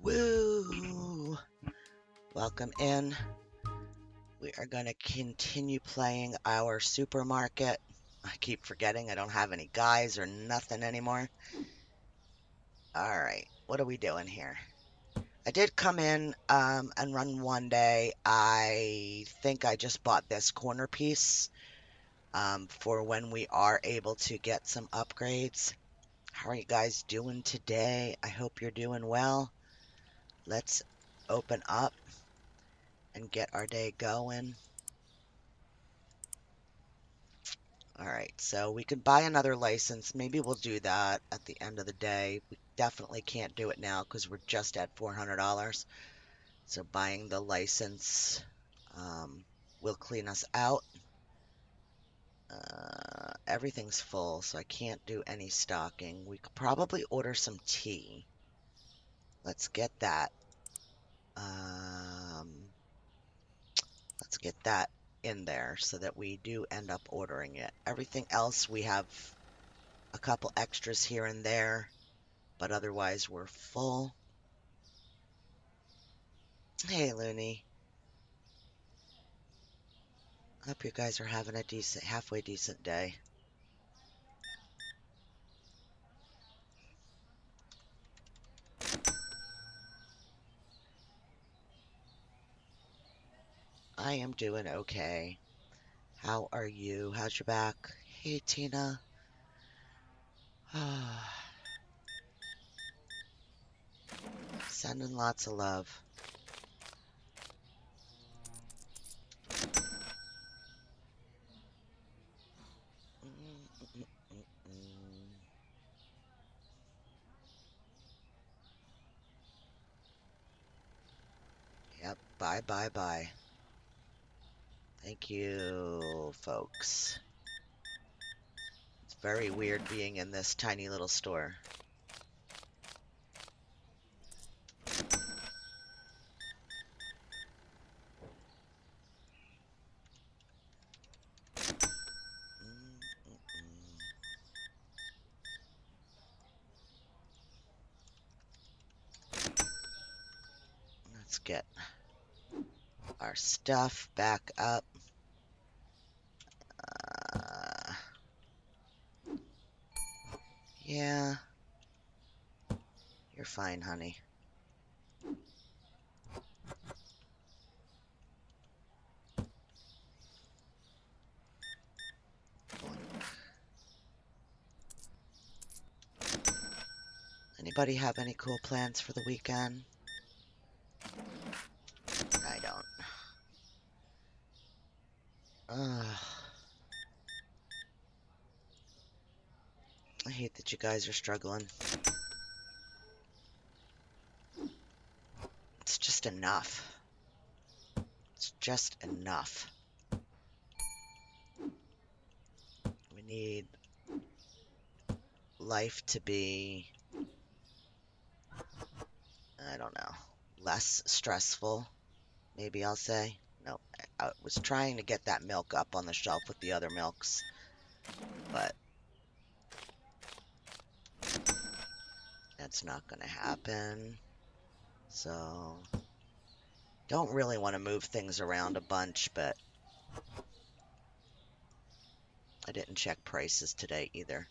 Woo! Welcome in. We are going to continue playing our supermarket. I keep forgetting I don't have any guys or nothing anymore. All right, what are we doing here? I did come in and run one day. I think I just bought this corner piece for when we are able to get some upgrades. How are you guys doing today? I hope you're doing well. Let's open up and get our day going. All right, so we could buy another license. Maybe we'll do that at the end of the day. We definitely can't do it now because we're just at $400. So buying the license will clean us out. Everything's full, so I can't do any stocking. We could probably order some tea. Let's get that. Um, let's get that in there so that we do end up ordering it. Everything else, we have a couple extras here and there, but otherwise we're full. Hey, Looney. Hope you guys are having a decent, halfway decent day. I am doing okay. How are you? How's your back? Hey, Tina. Sending lots of love. Yep, bye, bye, bye. Thank you, folks. It's very weird being in this tiny little store. Let's get our stuff back up. Yeah, you're fine, honey. Anybody have any cool plans for the weekend? I don't. I hate that you guys are struggling. It's just enough. It's just enough. We need life to be, I don't know, less stressful, maybe I'll say. No, I was trying to get that milk up on the shelf with the other milks, but that's not going to happen. So, don't really want to move things around a bunch, but I didn't check prices today either.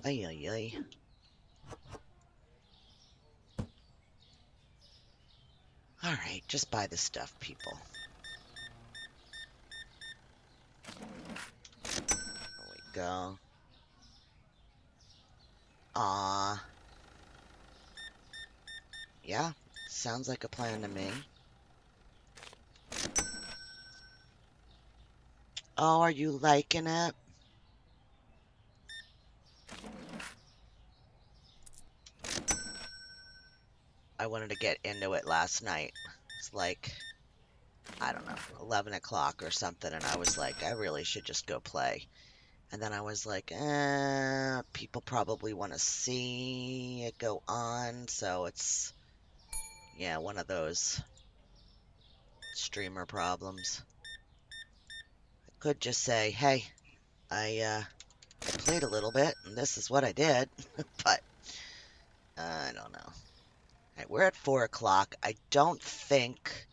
Ay, ay, ay. Alright, just buy the stuff, people. There we go. Ah, yeah, sounds like a plan to me. Oh, are you liking it? I wanted to get into it last night. It's like, I don't know, 11 o'clock or something, and I was like, I really should just go play. And then I was like, people probably want to see it go on, so it's, yeah, one of those streamer problems. I could just say, hey, I played a little bit, and this is what I did, but I don't know. Right, we're at 4 o'clock. I don't think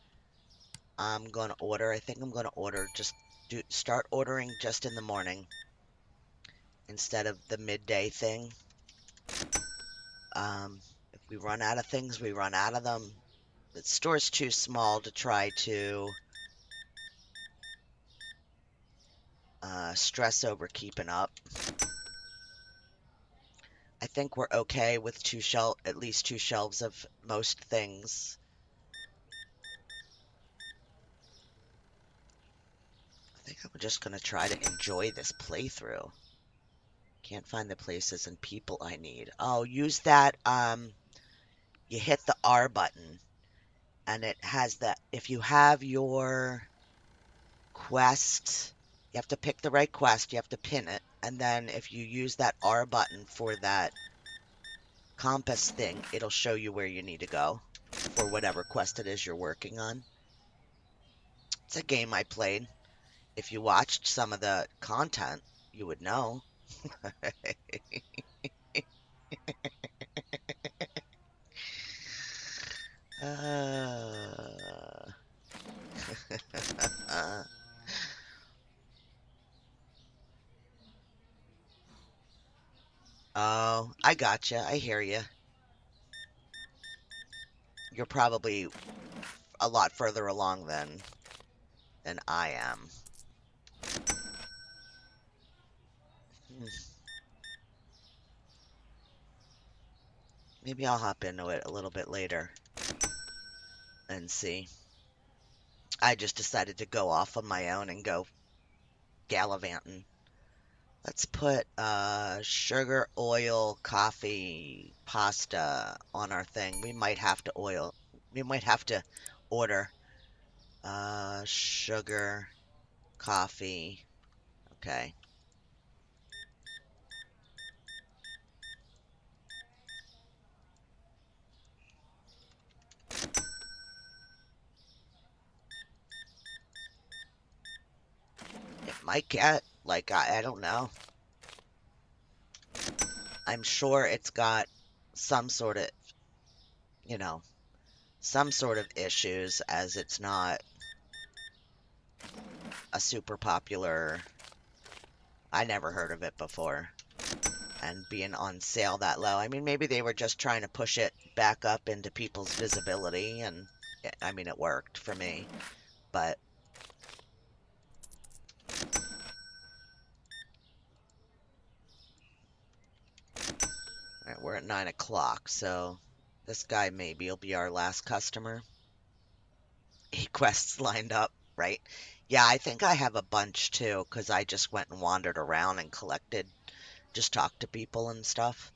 I'm going to order. I think I'm going to order, just start ordering just in the morning instead of the midday thing. If we run out of things, we run out of them. The store's too small to try to stress over keeping up. I think we're okay with at least two shelves of most things. I think I'm just gonna try to enjoy this playthrough. Can't find the places and people I need. Oh, use that, you hit the R button and it has that. If you have your quest, you have to pick the right quest, you have to pin it, and then if you use that R button for that compass thing, it'll show you where you need to go for whatever quest it is you're working on. It's a game I played. If you watched some of the content, you would know. Uh, oh, I gotcha. I hear you. You're probably a lot further along than I am. Hmm, maybe I'll hop into it a little bit later and see. I just decided to go off on my own and go gallivanting. Let's put sugar, oil, coffee, pasta on our thing. We might have to order sugar, coffee. Okay. It might get, like, I don't know. I'm sure it's got some sort of, you know, some sort of issues as it's not a super popular. I never heard of it before. And being on sale that low. I mean, maybe they were just trying to push it back up into people's visibility, and I mean, it worked for me. But all right, we're at 9 o'clock, so this guy maybe will be our last customer. 8 quests lined up, right? Yeah, I think I have a bunch too, because I just went and wandered around and collected, just talked to people and stuff.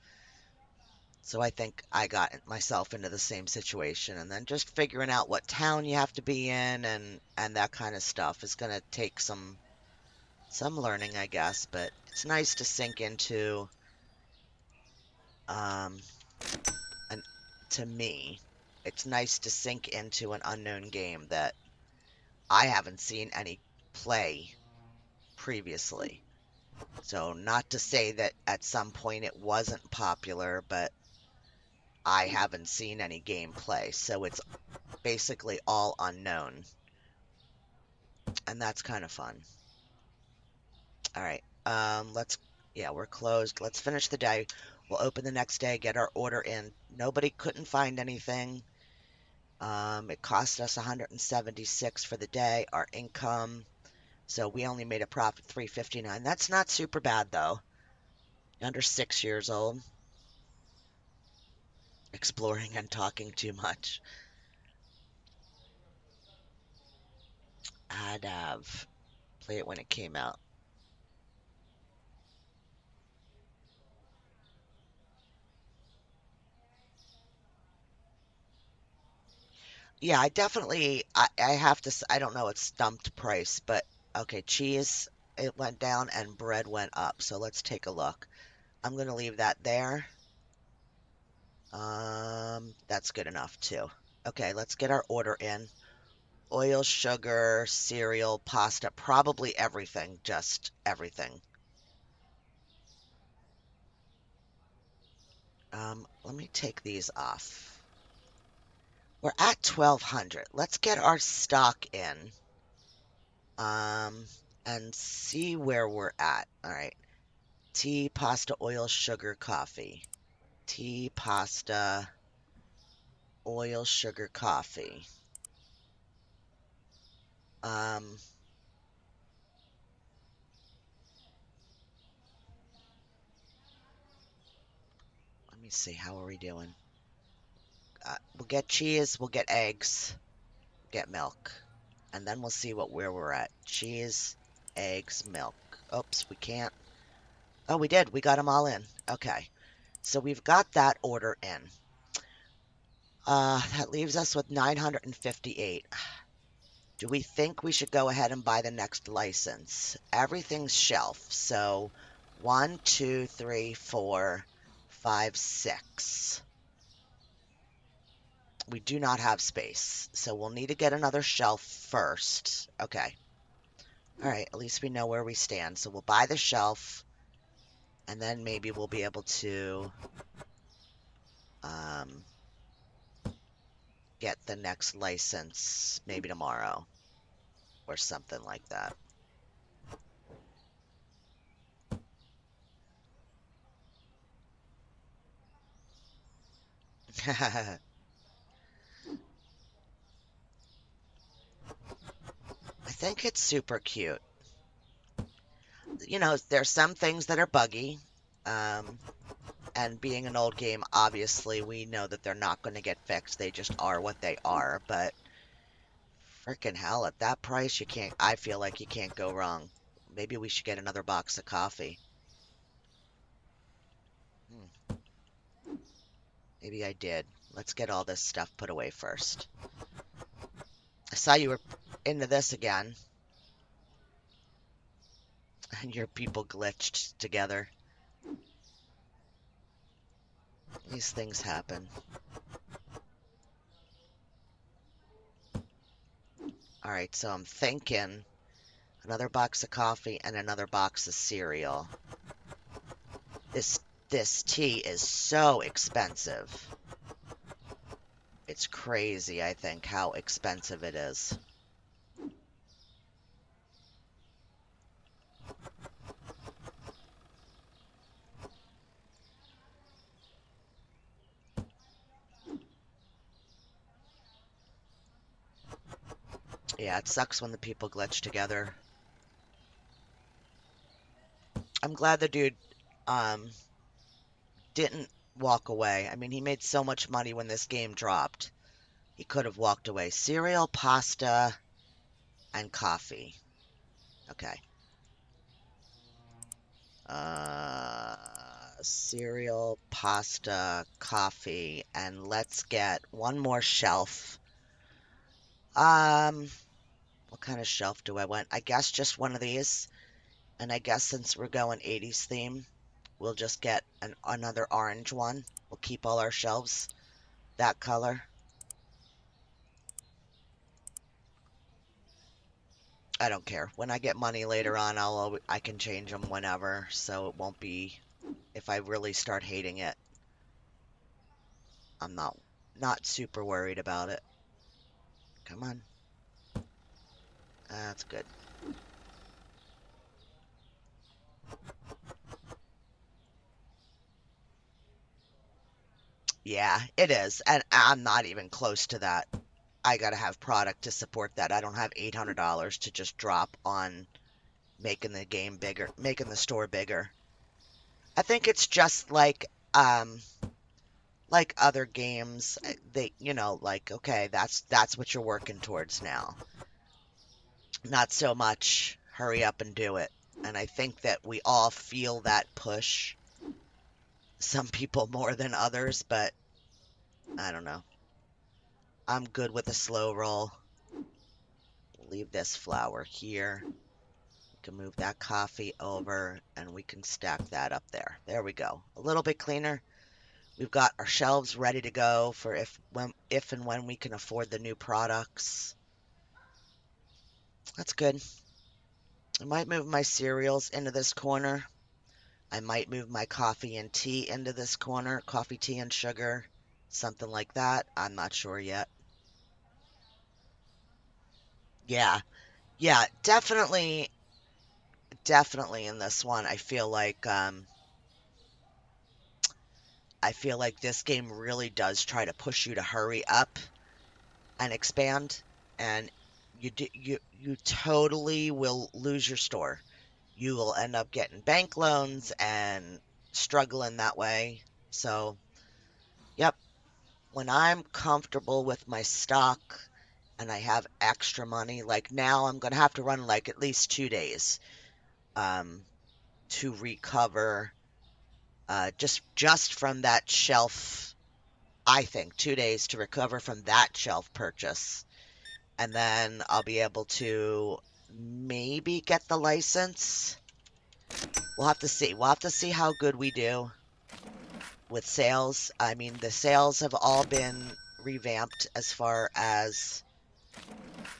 So I think I got myself into the same situation, and then just figuring out what town you have to be in and that kind of stuff is going to take some learning, I guess, but it's nice to sink into um an to me, it's nice to sink into an unknown game that I haven't seen any play previously. So not to say that at some point it wasn't popular, but I haven't seen any gameplay, so it's basically all unknown, and that's kind of fun. All right, yeah, we're closed. Let's finish the day. We'll open the next day, get our order in. Nobody couldn't find anything. It cost us 176 for the day. Our income, so we only made a profit 359. That's not super bad though. Under 6 years old, exploring and talking too much. I'd have play it when it came out. Yeah, I have to, I don't know, it's stumped price, but okay, cheese, it went down and bread went up. So let's take a look. I'm going to leave that there. That's good enough too. Okay, let's get our order in. Oil, sugar, cereal, pasta, probably everything, just everything. Let me take these off. We're at 1200. Let's get our stock in. Um, and see where we're at. All right. Tea, pasta, oil, sugar, coffee. Tea, pasta, oil, sugar, coffee. Um, Let me see. How are we doing? We'll get cheese, we'll get eggs, get milk, and then we'll see where we're at. Cheese, eggs, milk. Oops, we can't. Oh, we did. We got them all in. Okay. So we've got that order in. That leaves us with 958. Do we think we should go ahead and buy the next license? Everything's shelf. So 1, 2, 3, 4, 5, 6. We do not have space. So we'll need to get another shelf first. Okay. All right. At least we know where we stand. So we'll buy the shelf. And then maybe we'll be able to um, get the next license maybe tomorrow or something like that. I think it's super cute. You know, there's some things that are buggy. Um, and being an old game, obviously, we know that they're not going to get fixed. They just are what they are. But freaking hell, at that price, you can't, I feel like you can't go wrong. Maybe we should get another box of coffee. Hmm, maybe I did. Let's get all this stuff put away first. I saw you were into this again, and your people glitched together. These things happen. All right, so I'm thinking another box of coffee and another box of cereal. This this tea is so expensive. It's crazy, I think, how expensive it is. Yeah, it sucks when the people glitch together. I'm glad the dude um didn't walk away. I mean, he made so much money when this game dropped. He could have walked away. Cereal, pasta, and coffee. Okay. Uh, Cereal, pasta, coffee, and let's get one more shelf. Um, what kind of shelf do I want? I guess just one of these. And I guess since we're going 80s theme, we'll just get another orange one. We'll keep all our shelves that color. I don't care. When I get money later on, I can change them whenever, so it won't be if I really start hating it. I'm not super worried about it. Come on. That's good. Yeah, it is. And I'm not even close to that. I gotta have product to support that. I don't have $800 to just drop on making the game bigger, making the store bigger. I think it's just like other games. They, like, okay, that's what you're working towards now. Not so much hurry up and do it. And I think that we all feel that push. Some people more than others, but I don't know. I'm good with a slow roll. Leave this flour here. We can move that coffee over and we can stack that up there. There we go. A little bit cleaner. We've got our shelves ready to go for if and when we can afford the new products. That's good. I might move my cereals into this corner. I might move my coffee and tea into this corner. Coffee, tea, and sugar. Something like that. I'm not sure yet. Yeah. Yeah, definitely in this one. I feel like this game really does try to push you to hurry up and expand, and you totally will lose your store. You will end up getting bank loans and struggling that way. So, yep, when I'm comfortable with my stock and I have extra money, like now I'm gonna have to run like at least 2 days um, to recover just from that shelf. I think 2 days to recover from that shelf purchase, and then I'll be able to maybe get the license. We'll have to see. We'll have to see how good we do with sales. I mean, the sales have all been revamped as far as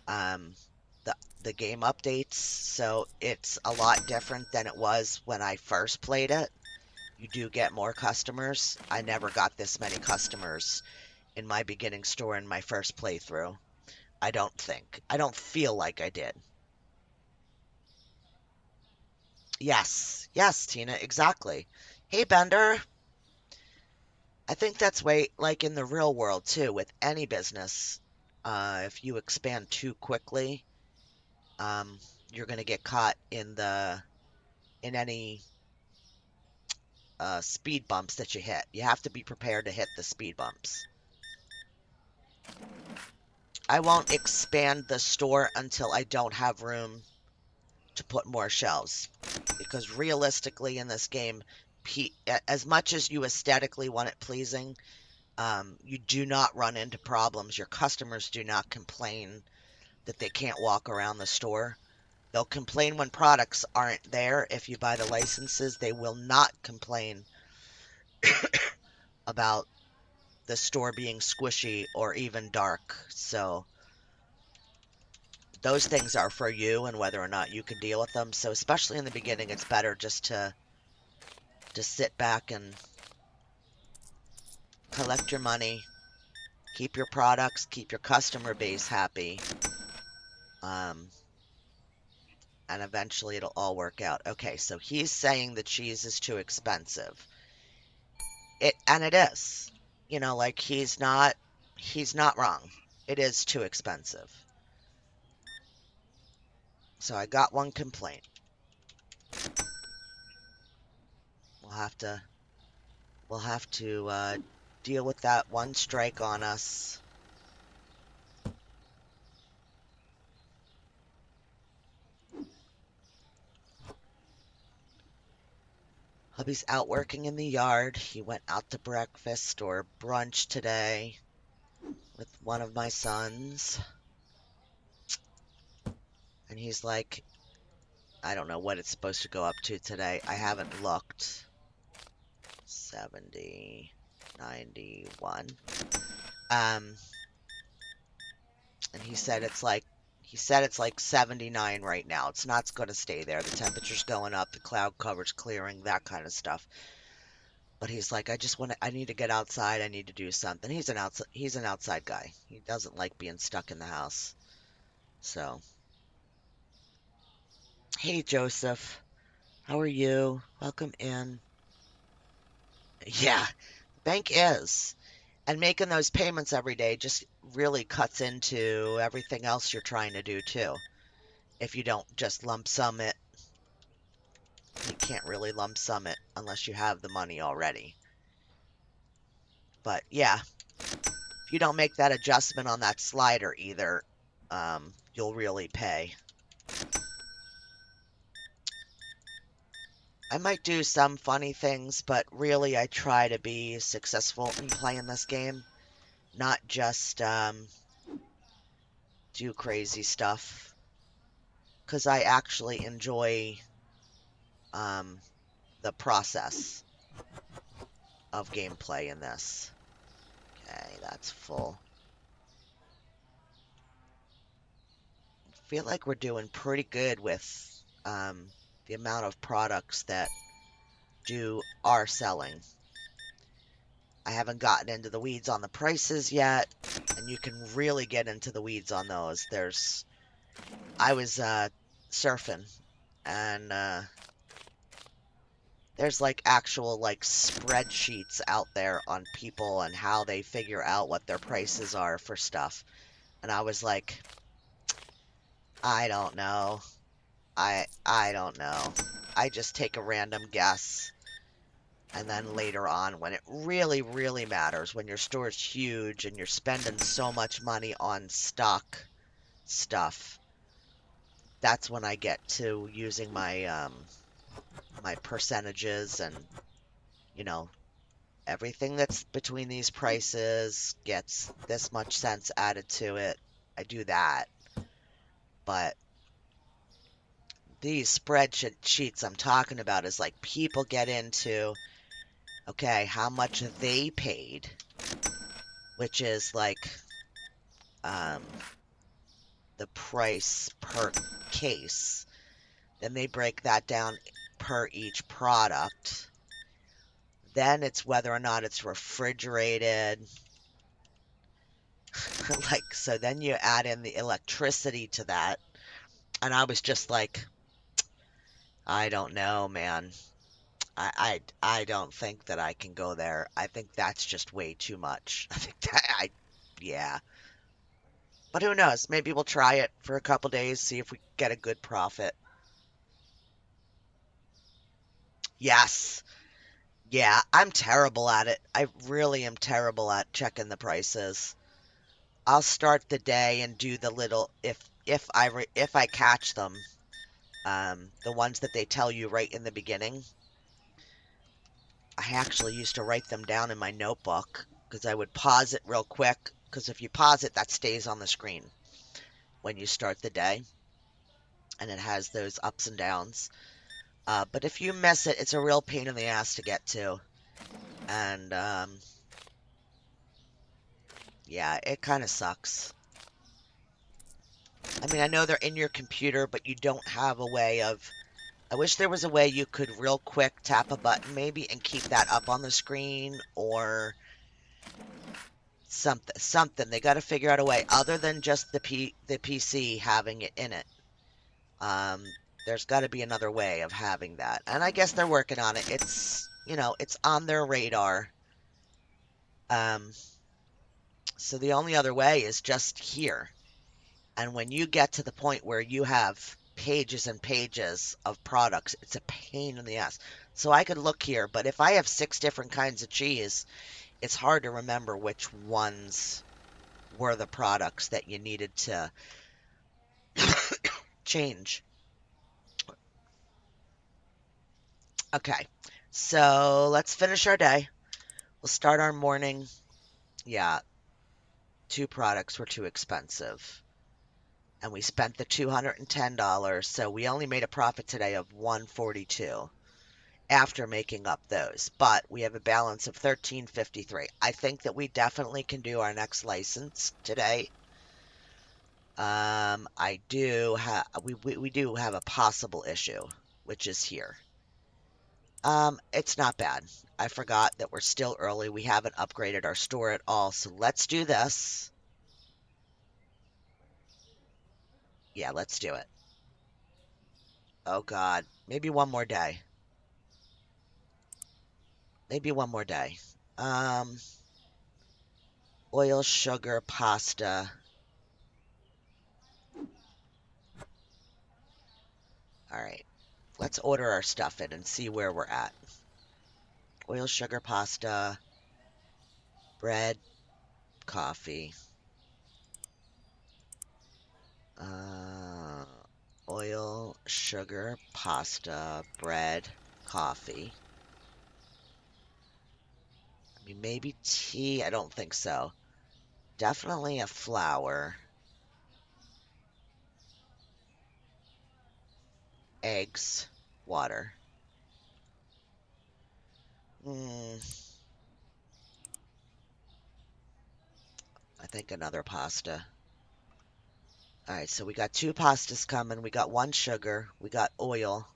um, the game updates, so it's a lot different than it was when I first played it. You do get more customers. I never got this many customers in my beginning store in my first playthrough. I don't think. I don't feel like I did. Yes. Yes, Tina, exactly. Hey, Bender. I think that's way like in the real world too, with any business. If you expand too quickly, um, you're going to get caught in any speed bumps that you hit. You have to be prepared to hit the speed bumps. I won't expand the store until I don't have room to put more shelves. Because realistically in this game, as much as you aesthetically want it pleasing, you do not run into problems. Your customers do not complain that they can't walk around the store. They'll complain when products aren't there. If you buy the licenses, they will not complain about the store being squishy or even dark. So those things are for you and whether or not you can deal with them. So especially in the beginning, it's better just to sit back and collect your money, keep your products, keep your customer base happy, um, and eventually it'll all work out. Okay, so he's saying the cheese is too expensive. It is. Like he's not wrong. It is too expensive. So I got one complaint. We'll have to we'll have to deal with that one strike on us. Hubby's out working in the yard. He went out to breakfast or brunch today with one of my sons. And he's like, I don't know what it's supposed to go up to today. I haven't looked. 70, 91. Um, and he said it's like 79 right now. It's not going to stay there. The temperature's going up, the cloud cover's clearing, that kind of stuff. But he's like, I need to get outside. I need to do something. He's an outside guy. He doesn't like being stuck in the house. So, hey Joseph, how are you? Welcome in. Yeah, bank is. And making those payments every day just really cuts into everything else you're trying to do too. If you don't just lump sum it, you can't really lump sum it unless you have the money already. But yeah, if you don't make that adjustment on that slider either, you'll really pay. I might do some funny things, but really I try to be successful in playing this game, not just do crazy stuff, because I actually enjoy um, the process of gameplay in this. Okay, that's full. Feel like we're doing pretty good with the amount of products that are selling. I haven't gotten into the weeds on the prices yet, and you can really get into the weeds on those. I was surfing, and there's like actual like spreadsheets out there on people and how they figure out what their prices are for stuff. And I was like, I don't know. I don't know. I just take a random guess. And then later on, when it really, really matters, when your store is huge and you're spending so much money on stock stuff, that's when I get to using my percentages and, you know, everything that's between these prices gets this much cents added to it. I do that. But these spreadsheets I'm talking about is like people get into, okay, how much they paid, which is like um, the price per case. Then they break that down per each product. Then it's whether or not it's refrigerated. Like, so then you add in the electricity to that. And I was just like, I don't know, man. I don't think that I can go there. I think that's just way too much. I think yeah. But who knows? Maybe we'll try it for a couple days, see if we get a good profit. Yes. Yeah, I'm terrible at it. I really am terrible at checking the prices. I'll start the day and do the little if I catch them, the ones that they tell you right in the beginning. I actually used to write them down in my notebook because I would pause it real quick because if you pause it, that stays on the screen when you start the day, and it has those ups and downs. But if you miss it, it's a real pain in the ass to get to. And yeah, it kind of sucks. I mean, I know they're in your computer, but you don't have a way of. I wish there was a way you could real quick tap a button maybe and keep that up on the screen or something. Something. They got to figure out a way other than just the PC having it in it. Um, there's got to be another way of having that, and I guess they're working on it. It's on their radar. Um, so the only other way is just here. And when you get to the point where you have pages and pages of products, it's a pain in the ass. So I could look here, but if I have 6 different kinds of cheese, it's hard to remember which ones were the products that you needed to change. Okay, so let's finish our day. We'll start our morning. Yeah, 2 products were too expensive. And we spent the $210, so we only made a profit today of 142 after making up those. But we have a balance of 1353. I think that we definitely can do our next license today. I do have we do have a possible issue, which is here. It's not bad. I forgot that we're still early. We haven't upgraded our store at all, so let's do this. Yeah, let's do it. Oh God, maybe one more day. Maybe one more day. Um, oil, sugar, pasta. All right, let's order our stuff in and see where we're at. Oil, sugar, pasta, bread, coffee. Uh, Oil, sugar, pasta, bread, coffee. I mean, maybe tea. I don't think so. Definitely a flour. Eggs, water. Hmm, I think another pasta. All right, so we got two pastas coming. We got one sugar. We got oil.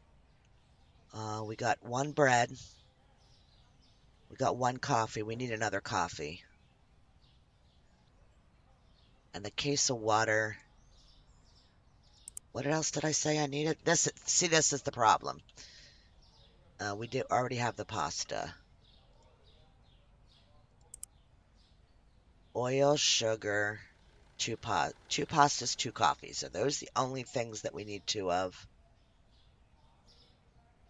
We got one bread. We got one coffee. We need another coffee. And the case of water. What else did I say I needed? This, see, this is the problem. We do already have the pasta. Oil, sugar, two pastas, two coffees. Are those the only things that we need two of?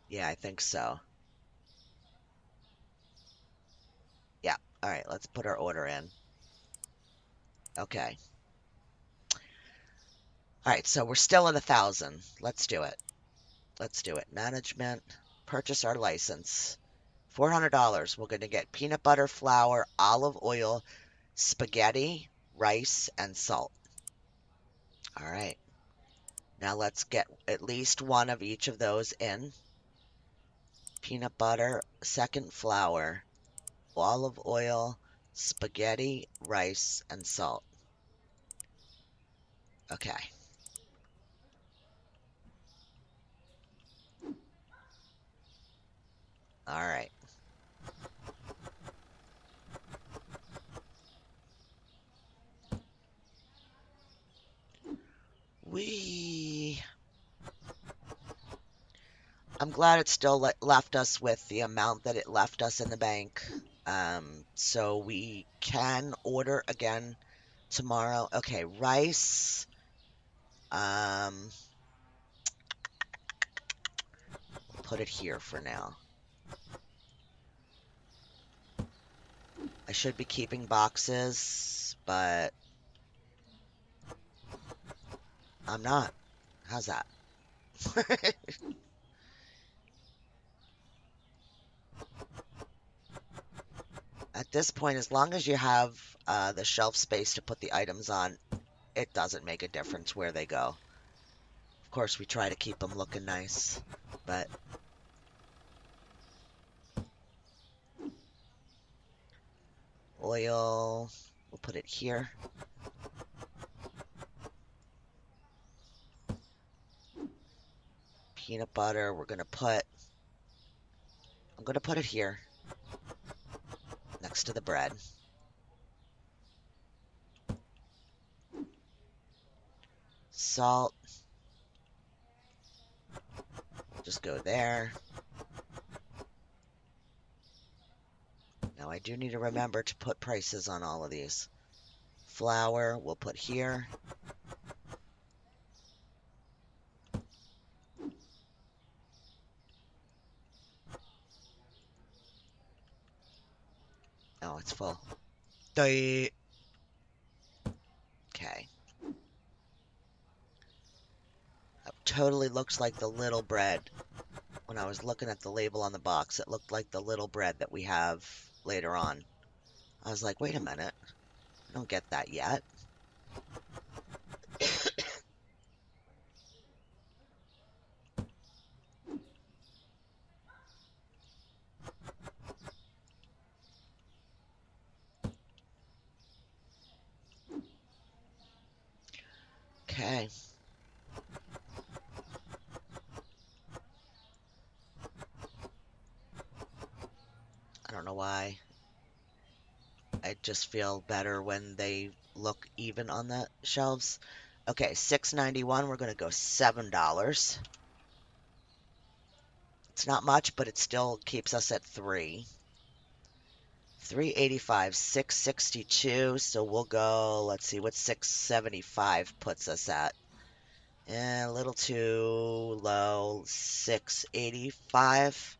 Yeah, I think so. Yeah. All right, let's put our order in. Okay. All right, so we're still at 1,000. Let's do it. Let's do it. Management, purchase our license. $400. We're going to get peanut butter, flour, olive oil, spaghetti, rice, and salt. All right. Now let's get at least one of each of those in. Peanut butter, second flour, olive oil, spaghetti, rice, and salt. Okay. All right. We I'm glad it still left us with the amount that it left us in the bank. So we can order again tomorrow. Okay, rice. Um, put it here for now. I should be keeping boxes, but I'm not. How's that? At this point, as long as you have the shelf space to put the items on, it doesn't make a difference where they go. Of course, we try to keep them looking nice, but oil, we'll put it here. Peanut butter, I'm going to put it here next to the bread. Salt, just go there. Now I do need to remember to put prices on all of these. Flour, we'll put here. Oh, it's full. Okay. That totally looks like the little bread. When I was looking at the label on the box, it looked like the little bread that we have later on. I was like, wait a minute. I don't get that yet. Okay. I don't know why. I just feel better when they look even on the shelves. Okay, $6.91. We're going to go $7. It's not much, but it still keeps us at 3. 385, 662. So we'll go, let's see what 675 puts us at. A little too low, 685.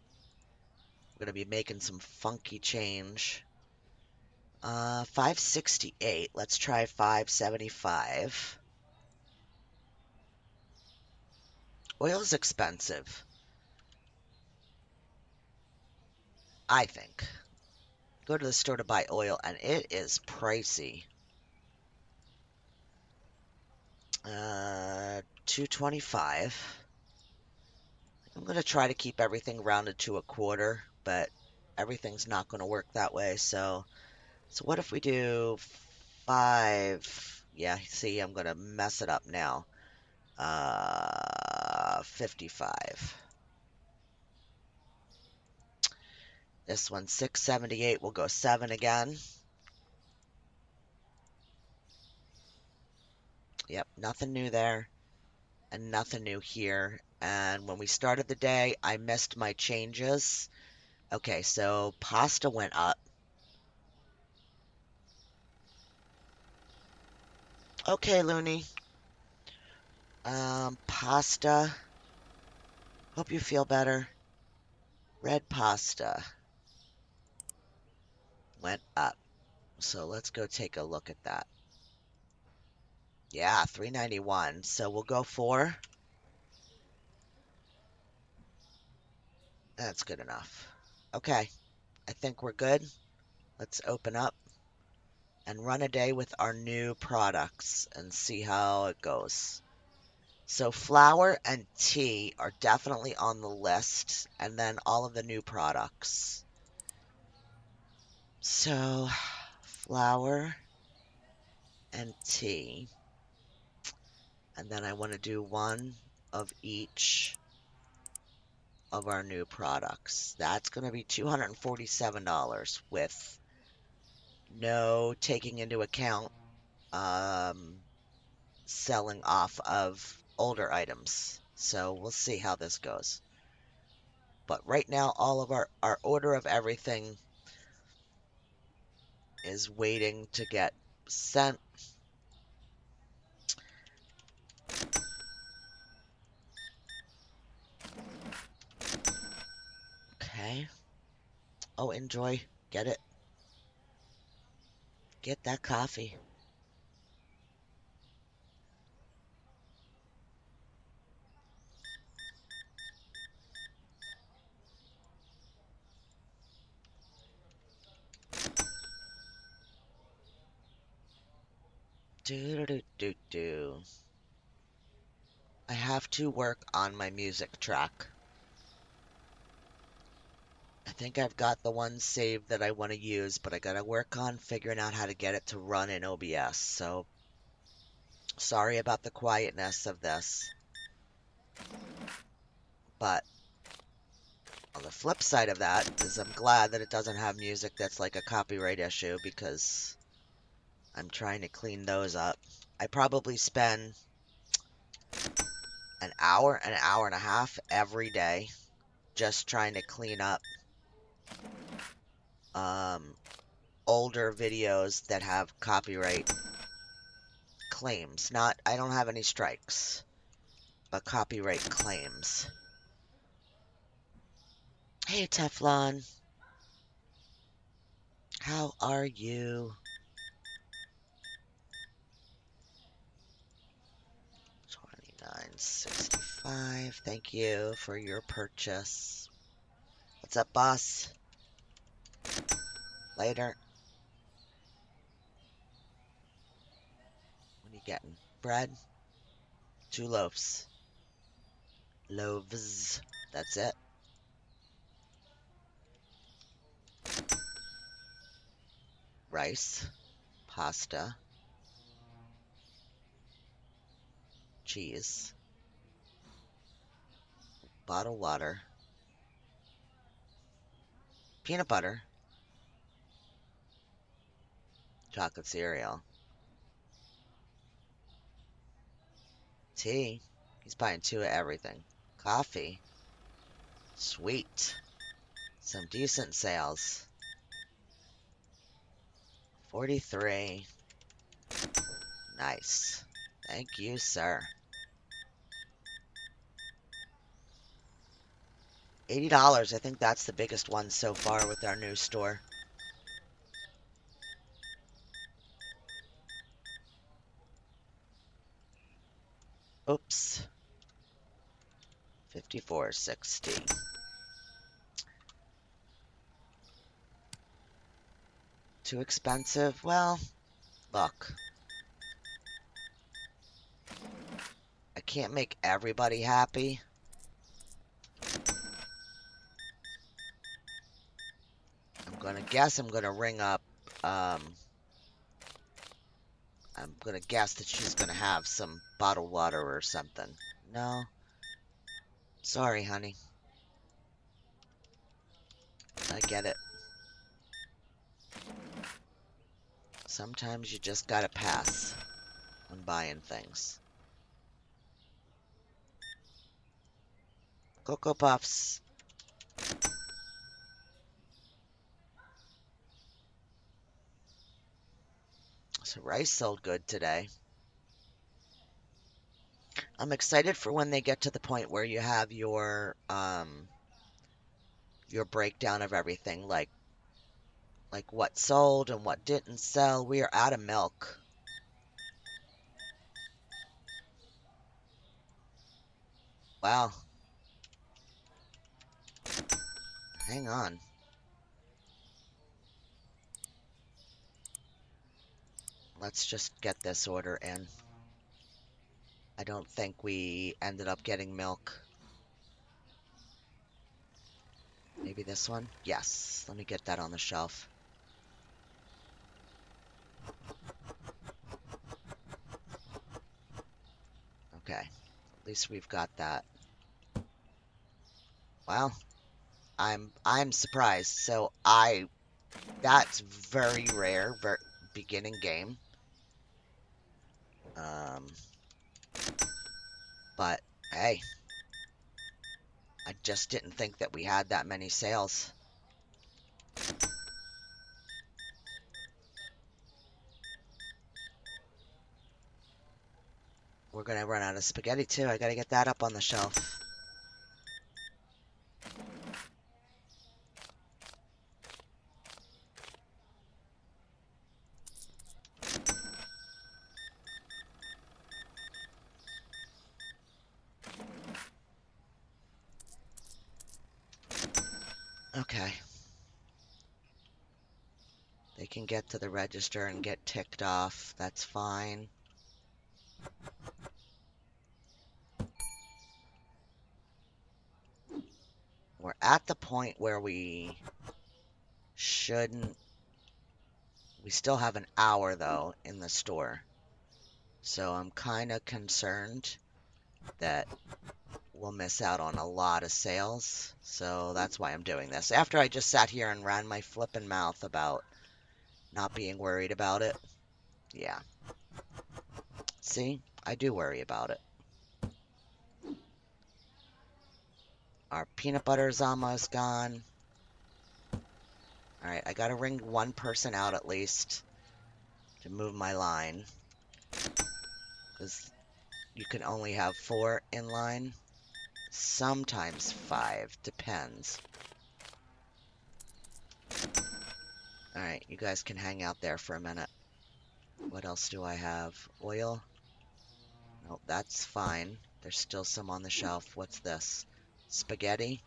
We're going to be making some funky change. 568. Let's try 575. Oil's expensive, I think. Go to the store to buy oil, and it is pricey. 225. I'm going to try to keep everything rounded to a quarter, but everything's not going to work that way. So what if we do 5? Yeah, see, I'm going to mess it up now. 55. This one, 678. We'll go 7 again. Yep, nothing new there. And nothing new here. And when we started the day, I missed my changes. Okay, so pasta went up. Okay, Looney. Pasta. Hope you feel better. Red pasta went up. So let's go take a look at that. Yeah, 391. So we'll go 4. That's good enough. Okay, I think we're good. Let's open up and run a day with our new products and see how it goes. So flour and tea are definitely on the list, and then all of the new products. So flour and tea, and then I want to do one of each of our new products. That's going to be $247 with no taking into account selling off of older items. So we'll see how this goes. But right now, all of our order of everything is waiting to get sent. Okay. Oh, enjoy. Get it. Get that coffee. Do do do do. I have to work on my music track. I think I've got the one saved that I want to use, but I gotta work on figuring out how to get it to run in OBS. So sorry about the quietness of this. But on the flip side of that is I'm glad that it doesn't have music that's like a copyright issue, because I'm trying to clean those up. I probably spend an hour and a half every day just trying to clean up older videos that have copyright claims. Not, I don't have any strikes, but copyright claims. Hey, Teflon. How are you? 29.65. Thank you for your purchase. What's up, boss? Later. What are you getting? Bread? 2 loaves. Loaves. That's it. Rice. Pasta. Cheese. Bottled water. Peanut butter. Chocolate cereal. Tea. He's buying 2 of everything. Coffee. Sweet. Some decent sales. 43. Nice. Thank you, sir. $80. I think that's the biggest one so far with our new store. Oops. 54.60. Too expensive? Well, look. I can't make everybody happy. I'm gonna guess I'm gonna ring up, I'm gonna guess that she's gonna have some bottled water or something. No. Sorry, honey. I get it. Sometimes you just gotta pass on buying things. Cocoa Puffs. So rice sold good today. I'm excited for when they get to the point where you have your breakdown of everything, like what sold and what didn't sell. We are out of milk. Wow. Hang on. Let's just get this order in. I don't think we ended up getting milk. Maybe this one? Yes. Let me get that on the shelf. Okay. At least we've got that. Well, I'm surprised. So that's very rare, beginning game. But hey, I just didn't think that we had that many sales. We're gonna run out of spaghetti too. I gotta get that up on the shelf. Okay. They can get to the register and get ticked off. That's fine. We're at the point where we shouldn't. We still have an hour, though, in the store. So I'm kind of concerned that we'll miss out on a lot of sales. So that's why I'm doing this. After I just sat here and ran my flippin' mouth about not being worried about it. Yeah. See? I do worry about it. Our peanut butter is almost gone. Alright, I gotta ring one person out at least to move my line. Because you can only have 4 in line. Sometimes 5. Depends. Alright, you guys can hang out there for a minute. What else do I have? Oil? Nope, that's fine. There's still some on the shelf. What's this? Spaghetti?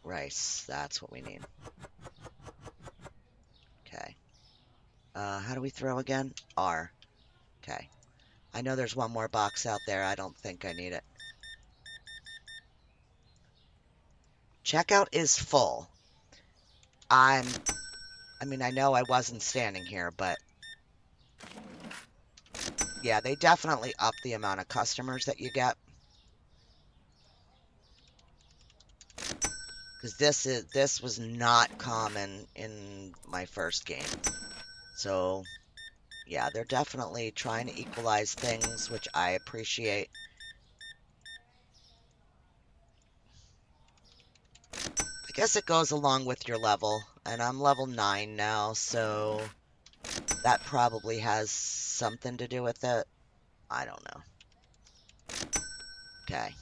Rice. That's what we need. Okay. How do we throw again? R. Okay. I know there's one more box out there. I don't think I need it. Checkout is full. I mean, I know I wasn't standing here, but yeah, they definitely up the amount of customers that you get. Because this was not common in my first game. So, yeah, they're definitely trying to equalize things, which I appreciate. I guess it goes along with your level, and I'm level 9 now, so that probably has something to do with it. I don't know. Okay.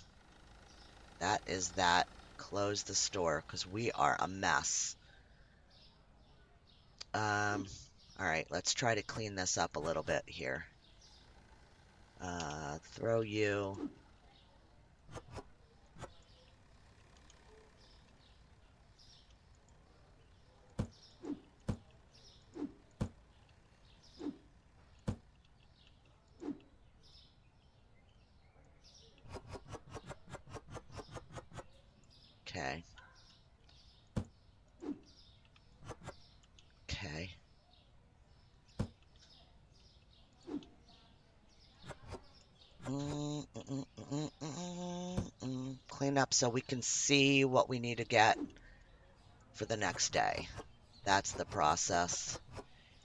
That is that. Close the store, because we are a mess. All right, let's try to clean this up a little bit here. Throw you. Okay. Okay. Clean up so we can see what we need to get for the next day. That's the process.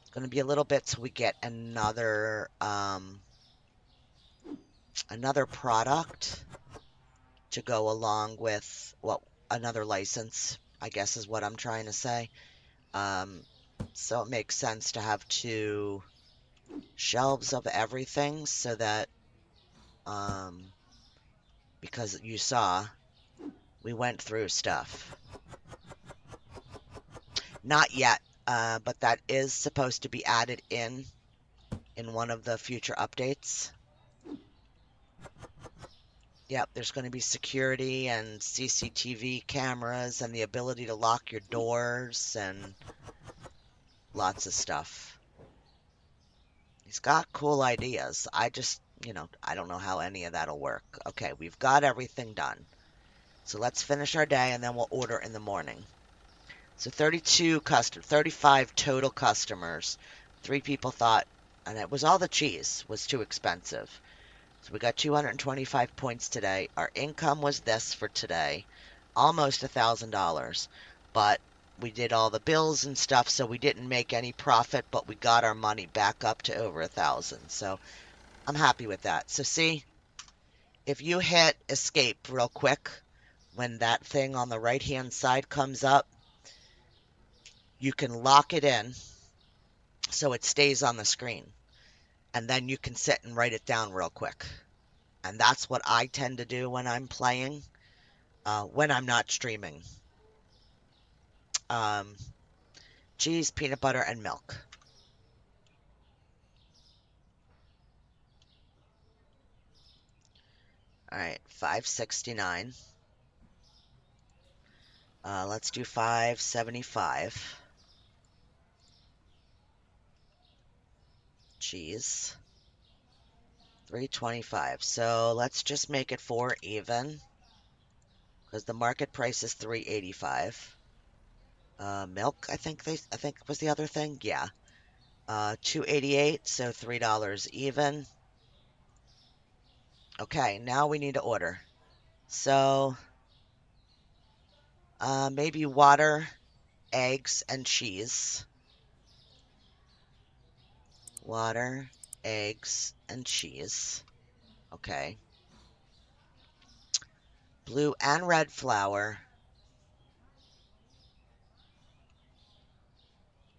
It's going to be a little bit till we get another product to go along with another license, I guess is what I'm trying to say. Um, so it makes sense to have 2 shelves of everything so that, because you saw, we went through stuff. Not yet, but that is supposed to be added in one of the future updates. Yep, there's going to be security and CCTV cameras and the ability to lock your doors and lots of stuff. He's got cool ideas. I just, I don't know how any of that'll work. Okay, we've got everything done. So let's finish our day and then we'll order in the morning. So 35 total customers. 3 people thought, and it was all the cheese, was too expensive. So we got 225 points today. Our income was this for today, almost $1,000. But we did all the bills and stuff, so we didn't make any profit, but we got our money back up to over 1,000. So I'm happy with that. So see, if you hit escape real quick, when that thing on the right-hand side comes up, you can lock it in so it stays on the screen. And then you can sit and write it down real quick. And that's what I tend to do when I'm playing, when I'm not streaming. Um, Cheese, peanut butter, and milk. All right, 569. Let's do 575. Cheese. 325. So let's just make it 4 even, because the market price is 385. Milk, I think was the other thing. Yeah. 288, so $3 even. Okay, now we need to order. So, maybe water, eggs, and cheese. Water, eggs, and cheese. Okay. Blue and red flour.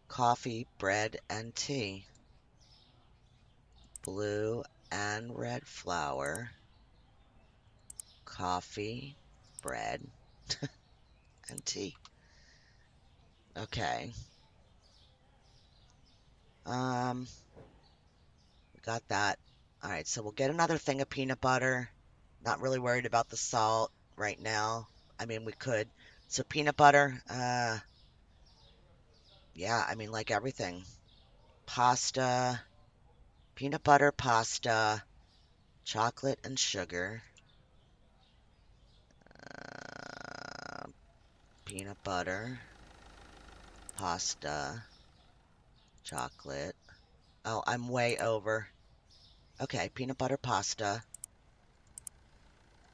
Coffee, bread, and tea. Blue and red flour. Coffee, bread, and tea. Okay. We got that. All right, so we'll get another thing of peanut butter. Not really worried about the salt right now. I mean, we could. So peanut butter, yeah, I mean, like everything. Pasta, peanut butter, pasta, chocolate and sugar. Peanut butter, pasta, chocolate. Oh, I'm way over. Okay, peanut butter, pasta,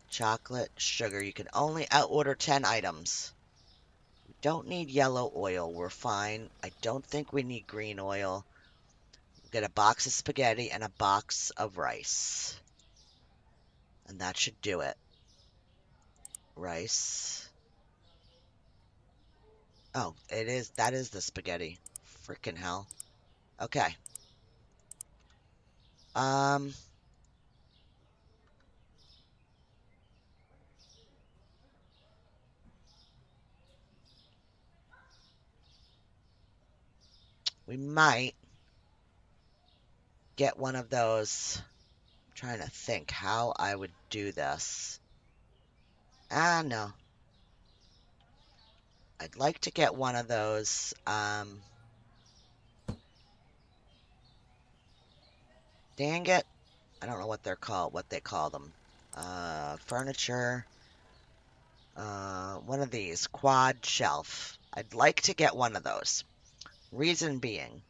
chocolate, sugar. You can only outorder 10 items. We don't need yellow oil. We're fine. I don't think we need green oil. We'll get a box of spaghetti and a box of rice. And that should do it. Rice. Oh, it is. That is the spaghetti. Freaking hell. Okay. Um, we might get one of those. I'm trying to think how I would do this. Ah, no. I'd like to get one of those. Dang it. I don't know what they're called, what they call them. Furniture. One of these. Quad shelf. I'd like to get one of those. Reason being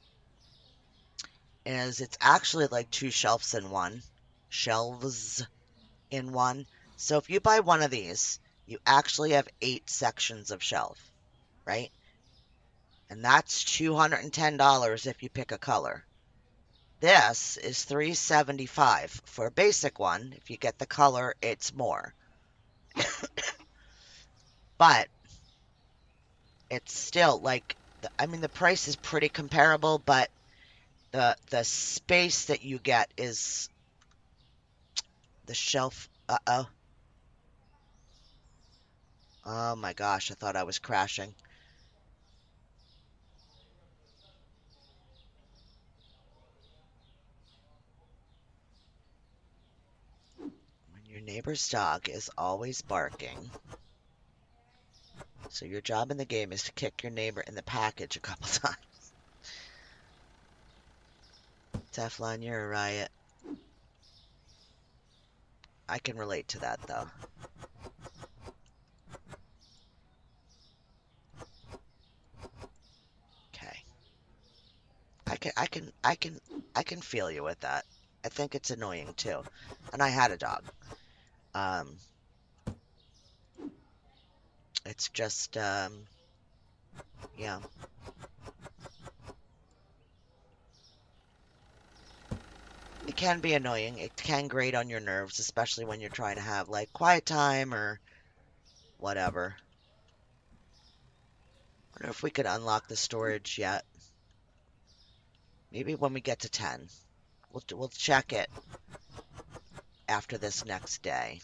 is it's actually like two shelves in one. Shelves in one. So if you buy one of these, you actually have 8 sections of shelf, right? And that's $210 if you pick a color. This is $375 for a basic one. If you get the color, it's more. But it's still like I mean the price is pretty comparable, but the space that you get is the shelf. Uh-oh. Oh my gosh, I thought I was crashing. When your neighbor's dog is always barking. So your job in the game is to kick your neighbor in the package a couple times. Teflon, you're a riot. I can relate to that though. Okay. I can feel you with that. I think it's annoying too. And I had a dog. Um, it's just yeah. It can be annoying. It can grate on your nerves, especially when you're trying to have like quiet time or whatever. Wonder if we could unlock the storage yet. Maybe when we get to 10. We'll check it after this next day.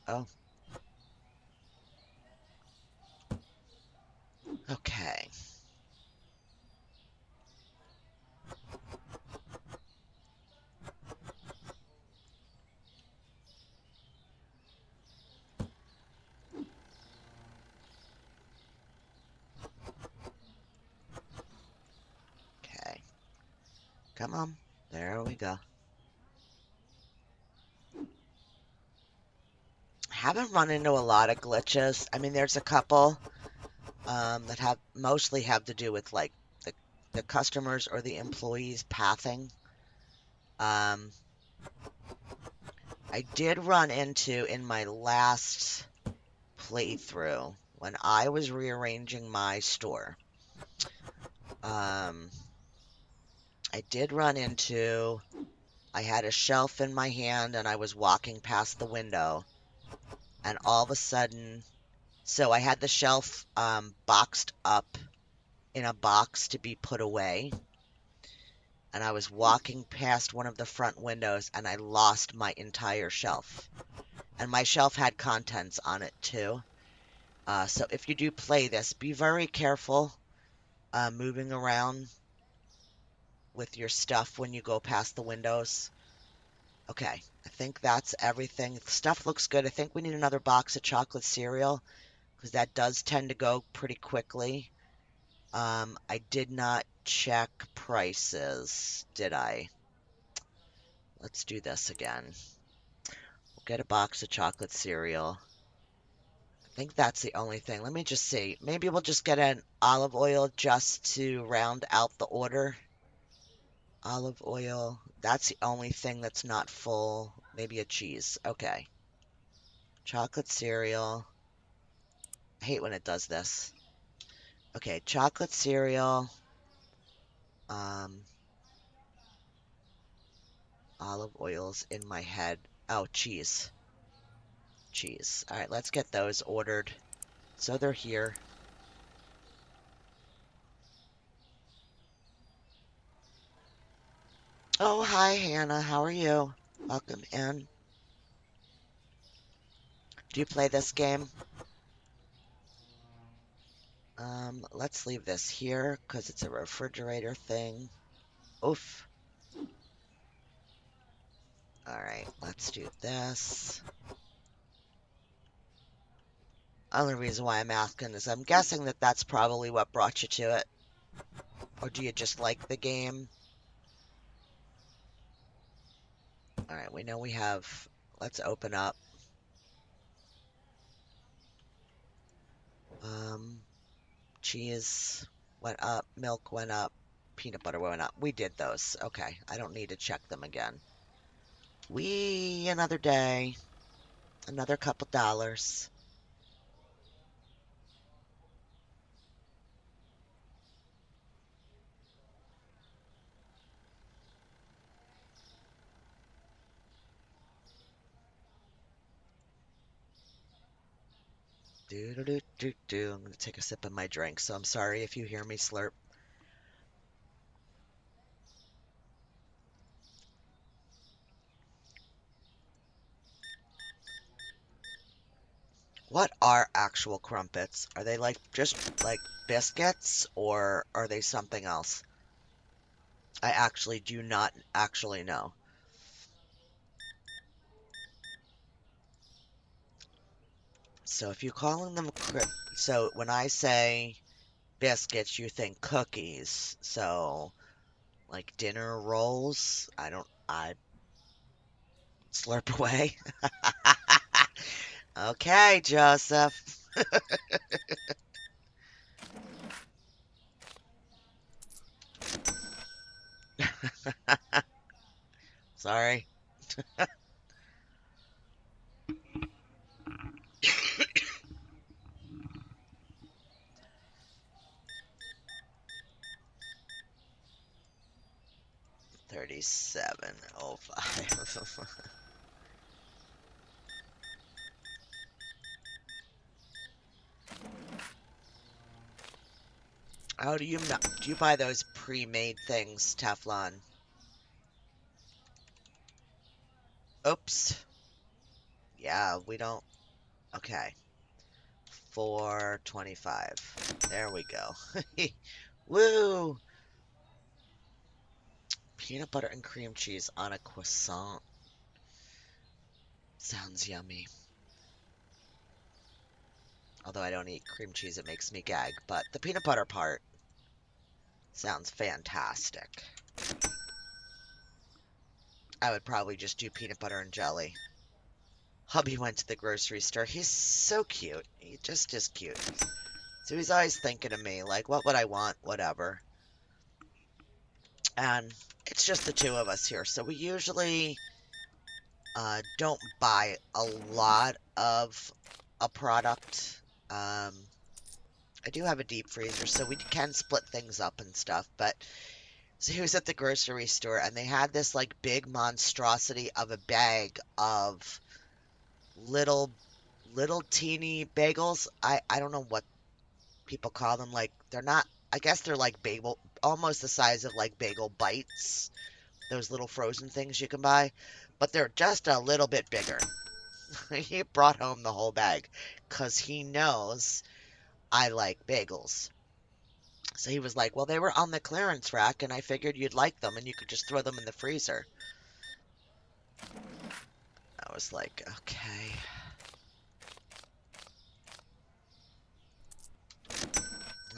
Oh, okay. Okay. Come on. There we go. Haven't run into a lot of glitches. I mean, there's a couple that have mostly have to do with like the the customers or the employees pathing. Um, I did run into in my last playthrough when I was rearranging my store. Um, I did run into I had a shelf in my hand and I was walking past the window and all of a sudden so I had the shelf boxed up in a box to be put away and I was walking past one of the front windows and I lost my entire shelf. And my shelf had contents on it too. So if you do play this, be very careful moving around with your stuff when you go past the windows. Okay, I think that's everything. The stuff looks good. I think we need another box of chocolate cereal because that does tend to go pretty quickly. I did not check prices, did I? Let's do this again. We'll get a box of chocolate cereal. I think that's the only thing. Let me just see. Maybe we'll just get an olive oil just to round out the order. Olive oil. That's the only thing that's not full. Maybe a cheese. Okay. Chocolate cereal. I hate when it does this. Okay, chocolate cereal. Um, Olive oil's in my head. Oh, cheese. Cheese. All right, let's get those ordered. So they're here. Oh, hi, Hannah. How are you? Welcome in. Do you play this game? Let's leave this here because it's a refrigerator thing. Oof. All right, let's do this. Only reason why I'm asking is I'm guessing that that's probably what brought you to it. Or do you just like the game? All right, we know we have. Let's open up. Um, cheese went up, milk went up, peanut butter went up. We did those. Okay, I don't need to check them again. Another day, another couple dollars. Do do do do do. I'm gonna take a sip of my drink, so I'm sorry if you hear me slurp. What are actual crumpets? Are they like just like biscuits or are they something else? I actually do not actually know. So if you're calling them so when I say biscuits, you think cookies. So like dinner rolls, I slurp away. Okay, Joseph. Sorry. 3705. How do you buy those pre-made things, Teflon? Oops. Yeah, we don't. Okay. 425. There we go. Woo! Peanut butter and cream cheese on a croissant. Sounds yummy. Although I don't eat cream cheese, it makes me gag. But the peanut butter part sounds fantastic. I would probably just do peanut butter and jelly. Hubby went to the grocery store. He's so cute. He just is cute. So he's always thinking of me, like, what would I want? Whatever. And it's just the two of us here. So we usually don't buy a lot of a product. I do have a deep freezer, so we can split things up and stuff. But so he was at the grocery store, and they had this like big monstrosity of a bag of little teeny bagels. I don't know what people call them. Like they're not. I guess they're like bagel, almost the size of like bagel bites. Those little frozen things you can buy, but they're just a little bit bigger. He brought home the whole bag because he knows I like bagels. So he was like, "Well, they were on the clearance rack, and I figured you'd like them, and you could just throw them in the freezer." I was like, "Okay."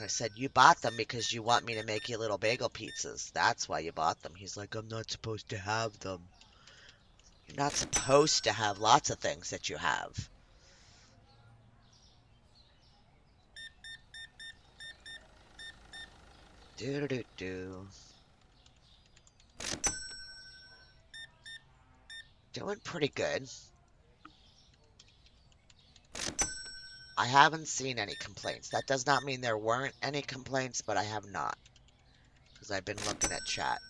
I said, "You bought them because you want me to make you little bagel pizzas. That's why you bought them." He's like, "I'm not supposed to have them." You're not supposed to have lots of things that you have. Do do do do. Doing pretty good. I haven't seen any complaints. That does not mean there weren't any complaints, but I have not. Because I've been looking at chat.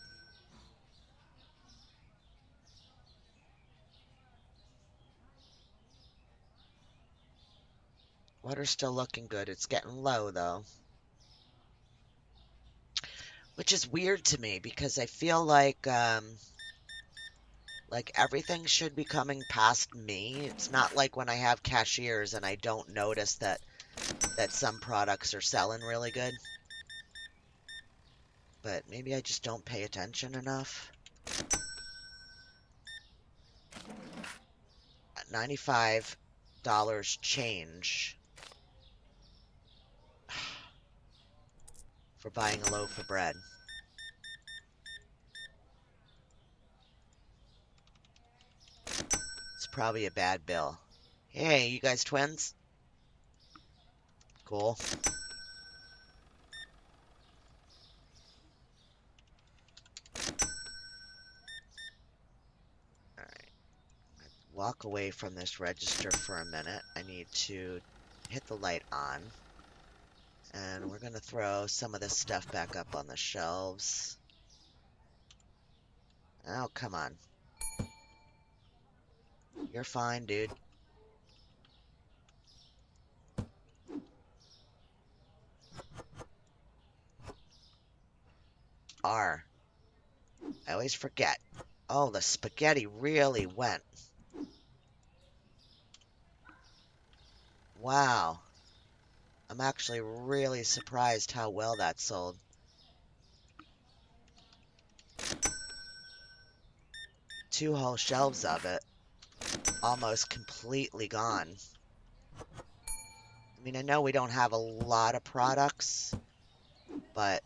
Water's still looking good. It's getting low, though. Which is weird to me because I feel like everything should be coming past me. It's not like when I have cashiers and I don't notice that some products are selling really good. But maybe I just don't pay attention enough. $95 change for buying a loaf of bread. It's probably a bad bill. Hey, you guys twins? Cool. Alright. Walk away from this register for a minute. I need to hit the light on. And we're going to throw some of this stuff back up on the shelves. Oh, come on. You're fine, dude. R. I always forget. Oh, the spaghetti really went. Wow. I'm actually really surprised how well that sold. Two whole shelves of it. Almost completely gone. I mean, I know we don't have a lot of products, but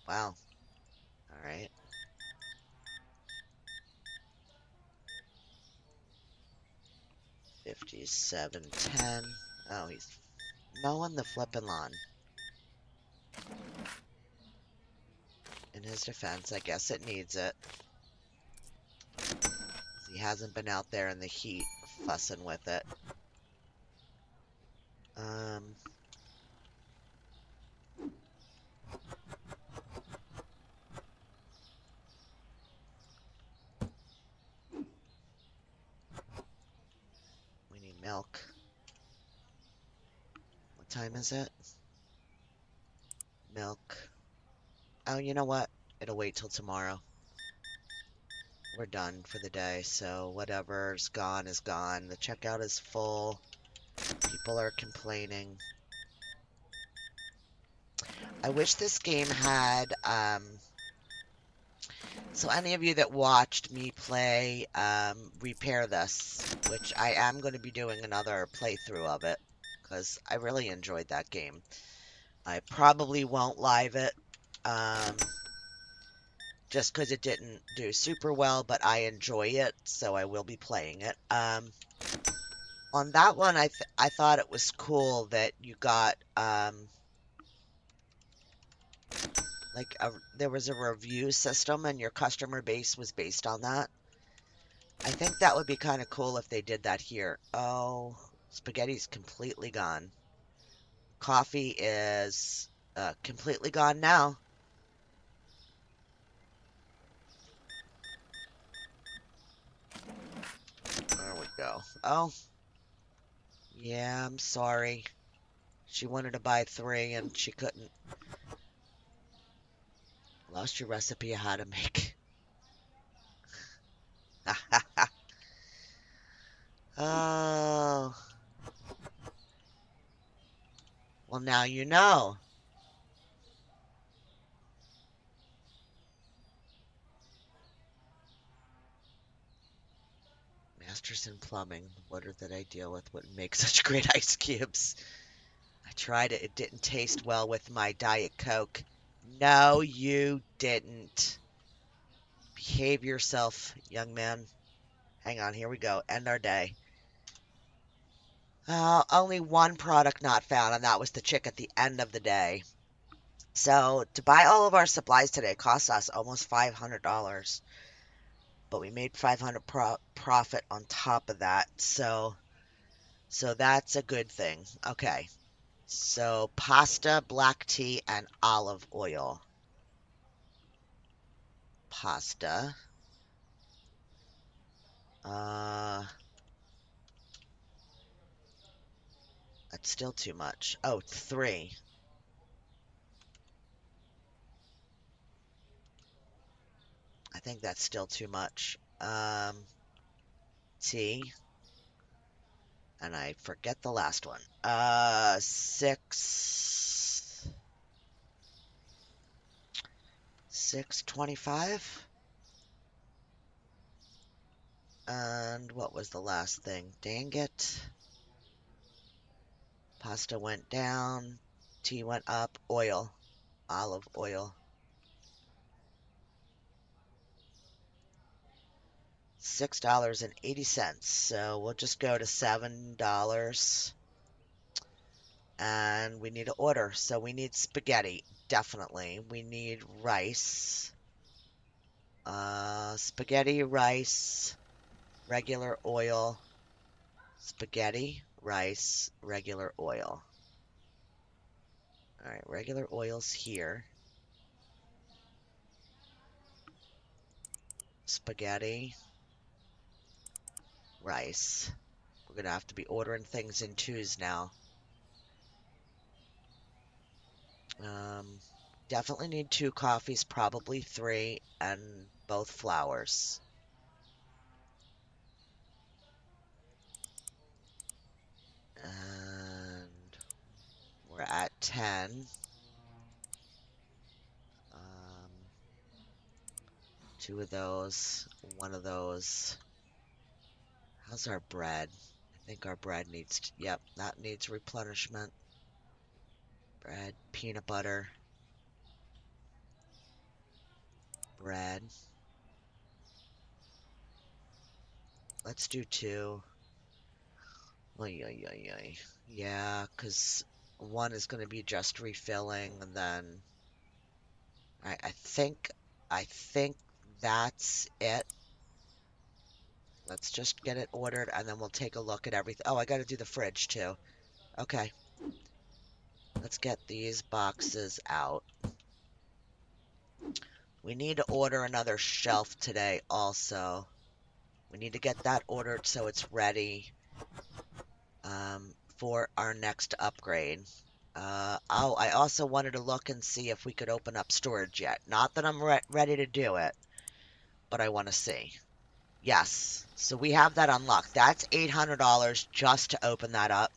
wow. All right. $57.10. Oh, he's mowing the flippin' lawn. In his defense, I guess it needs it. He hasn't been out there in the heat fussing with it. We need milk. What time is it? Milk. Oh, you know what? It'll wait till tomorrow. We're done for the day, so whatever's gone is gone. The checkout is full. People are complaining. I wish this game had, so any of you that watched me play Repair This, which I am going to be doing another playthrough of it, because I really enjoyed that game. I probably won't live it, just because it didn't do super well, but I enjoy it, so I will be playing it. On that one, I thought it was cool that you got, like, there was a review system and your customer base was based on that. I think that would be kind of cool if they did that here. Oh, spaghetti's completely gone. Coffee is completely gone now. There we go. Oh, yeah, I'm sorry. She wanted to buy 3 and she couldn't. Lost your recipe of how to make. Oh, well, now you know. Masters in plumbing. What are that I deal with? What makes such great ice cubes? I tried it. It didn't taste well with my Diet Coke. No, you didn't. Behave yourself, young man. Hang on, here we go. End our day. Only one product not found, and that was the chick at the end of the day. So to buy all of our supplies today cost us almost $500, but we made 500 profit on top of that. So that's a good thing. Okay. So pasta, black tea, and olive oil. Pasta. That's still too much. Oh, 3. I think that's still too much. T. And I forget the last one. 6. 625. And what was the last thing? Dang it. Pasta went down. Tea went up. Oil. Olive oil. $6.80. So we'll just go to $7. And we need to order. So we need spaghetti. Definitely. We need rice. Spaghetti, rice, regular oil. Spaghetti, rice, regular oil. All right, regular oil's here. Spaghetti, rice. We're gonna have to be ordering things in twos now. Definitely need 2 coffees, probably 3, and both flours. And we're at 10. 2 of those, 1 of those. How's our bread? I think our bread needs, yep, that needs replenishment. Bread, peanut butter, bread. Let's do 2. Oy, oy, oy, oy. Yeah, because 1 is going to be just refilling, and then I think that's it. Let's just get it ordered, and then we'll take a look at everything. Oh, I got to do the fridge too. Okay, let's get these boxes out. We need to order another shelf today also. We need to get that ordered so it's ready for our next upgrade. Oh, I also wanted to look and see if we could open up storage yet. Not that I'm ready to do it, but I want to see. Yes, so we have that unlocked. That's $800 just to open that up.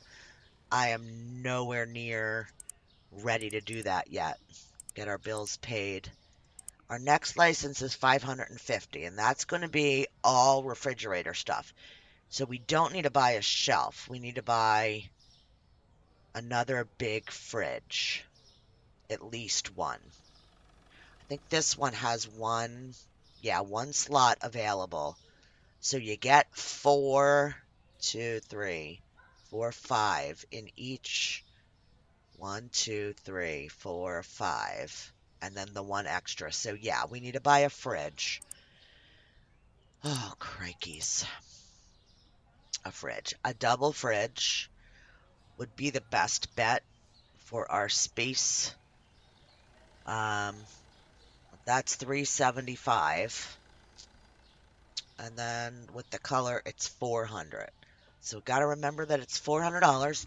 I am nowhere near ready to do that yet. Get our bills paid. Our next license is $550, and that's going to be all refrigerator stuff. So we don't need to buy a shelf. We need to buy another big fridge. At least one. I think this one has one, yeah, one slot available. So you get 4, 2, 3, 4, 5 in each. 1, 2, 3, 4, 5. And then the one extra. So yeah, we need to buy a fridge. Oh, crikeys. A fridge. A double fridge would be the best bet for our space. That's $375. And then with the color, it's $400. So got to remember that it's $400.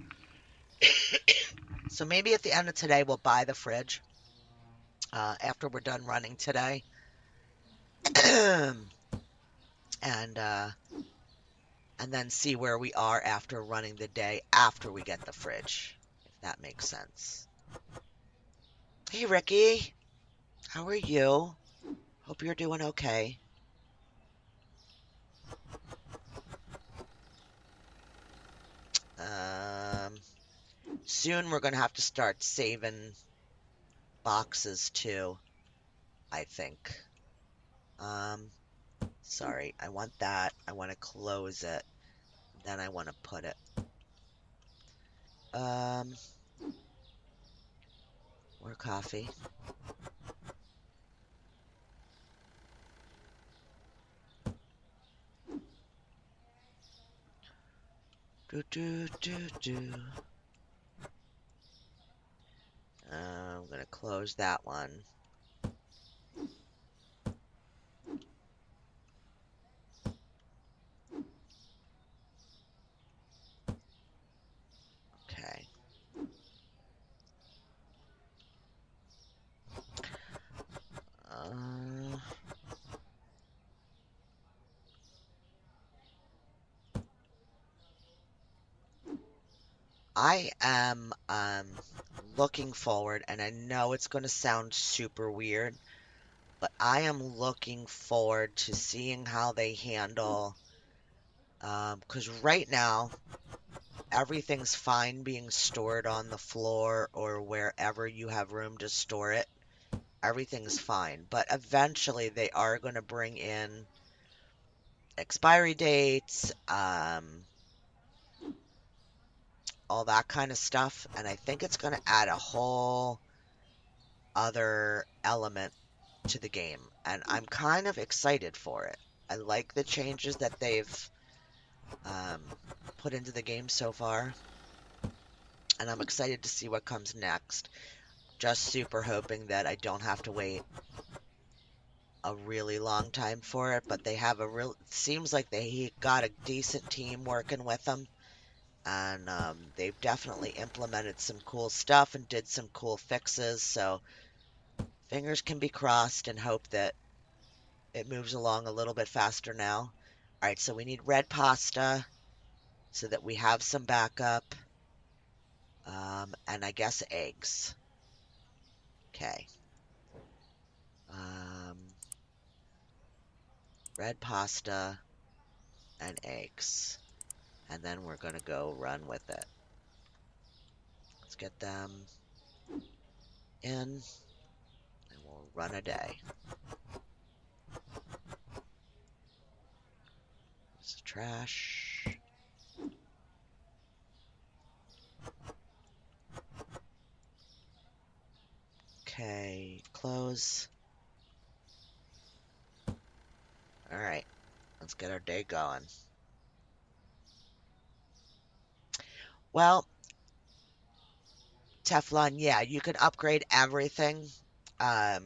So maybe at the end of today, we'll buy the fridge after we're done running today. and then see where we are after running the day after we get the fridge, if that makes sense. Hey, Ricky. How are you? Hope you're doing okay. Soon we're going to have to start saving boxes too, I think. Sorry, I want that. I want to close it. Then I want to put it. More coffee. Do, do, do, do. I'm going to close that one. Okay. I am looking forward, and I know it's going to sound super weird, but I am looking forward to seeing how they handle, because right now everything's fine being stored on the floor or wherever you have room to store it. Everything's fine, but eventually they are going to bring in expiry dates, all that kind of stuff, and I think it's going to add a whole other element to the game, and I'm kind of excited for it. I like the changes that they've um, put into the game so far, and I'm excited to see what comes next. Just super hoping that I don't have to wait a really long time for it, but they have a real, seems like they got a decent team working with them, and they've definitely implemented some cool stuff and did some cool fixes, so fingers can be crossed and hope that it moves along a little bit faster now. All right, so we need red pasta so that we have some backup, and I guess eggs. Okay. Um, red pasta and eggs. And then we're going to go run with it. Let's get them in, and we'll run a day. It's trash. Okay, close. All right, let's get our day going. Well, Teflon, yeah, you can upgrade everything. Um,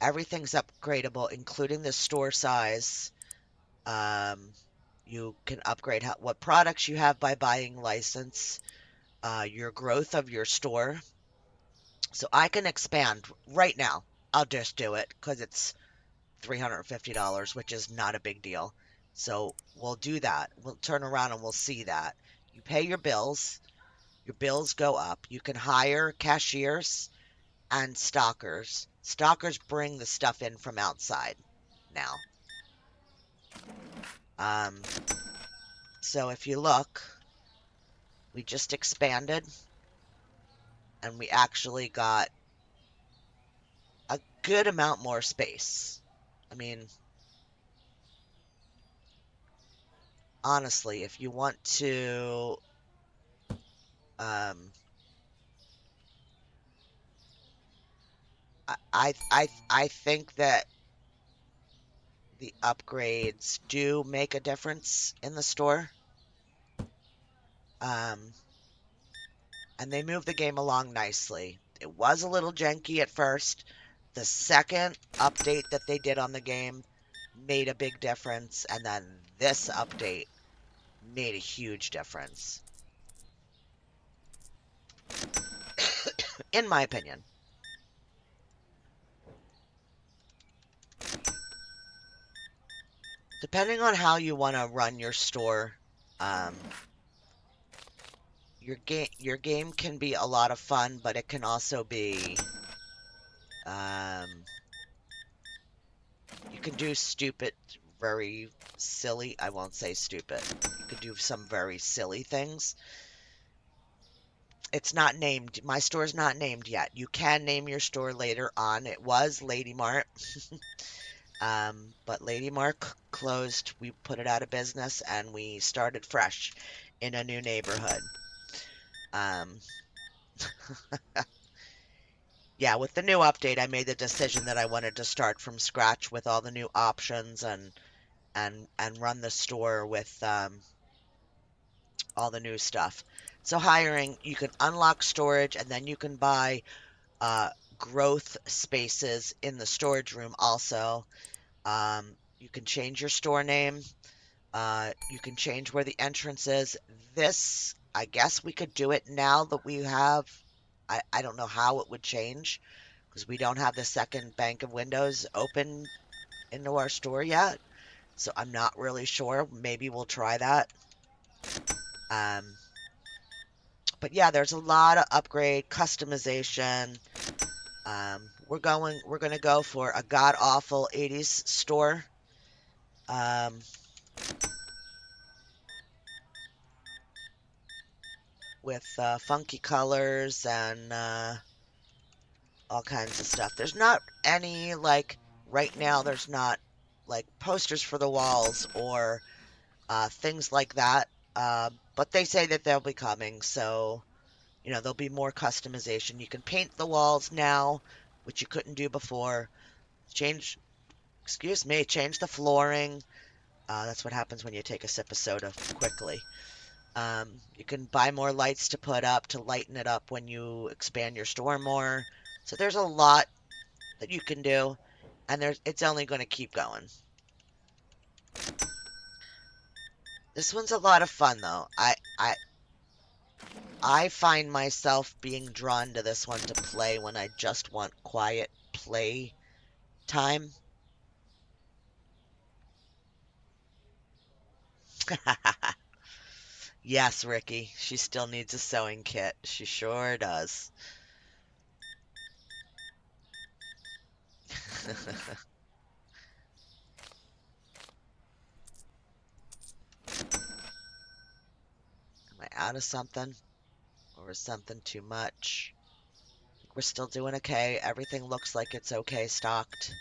Everything's upgradable, including the store size. Um, you can upgrade what products you have by buying license, your growth of your store. So I can expand right now. I'll just do it because it's $350, which is not a big deal. So we'll do that. We'll turn around and we'll see that. You pay your bills go up. You can hire cashiers and stockers. Stockers bring the stuff in from outside now. Um, so if you look, we just expanded and we actually got a good amount more space. I mean, honestly, if you want to, um, I think that the upgrades do make a difference in the store. Um, and they move the game along nicely. It was a little janky at first. The second update that they did on the game made a big difference, and then this update made a huge difference, in my opinion. Depending on how you want to run your store, um, your game can be a lot of fun, but it can also be um, you can do stupid, very silly. I won't say stupid. You can do some very silly things. It's not named. My store's not named yet. You can name your store later on. It was Lady Mart. But Lady Mart closed. We put it out of business and we started fresh in a new neighborhood. Um, yeah, with the new update, I made the decision that I wanted to start from scratch with all the new options and run the store with all the new stuff. So hiring, you can unlock storage and then you can buy uh, growth spaces in the storage room also. You can change your store name. You can change where the entrance is. This, I guess we could do it now that we have. I don't know how it would change because we don't have the second bank of windows open into our store yet. So I'm not really sure. Maybe we'll try that. Um, But yeah, there's a lot of upgrade, customization. We're gonna go for a god awful 80s store. Um, with funky colors and all kinds of stuff. There's not any, like, right now, there's not, like, posters for the walls or things like that. But they say that they'll be coming, so, there'll be more customization. You can paint the walls now, which you couldn't do before. Change, excuse me, change the flooring. That's what happens when you take a sip of soda quickly. You can buy more lights to put up to lighten it up when you expand your store more. So there's a lot that you can do, and it's only going to keep going. This one's a lot of fun though. I find myself being drawn to this one to play when I just want quiet play time. Yes, Ricky, she still needs a sewing kit. She sure does. Am I out of something? Or is something too much? We're still doing okay. Everything looks like it's okay stocked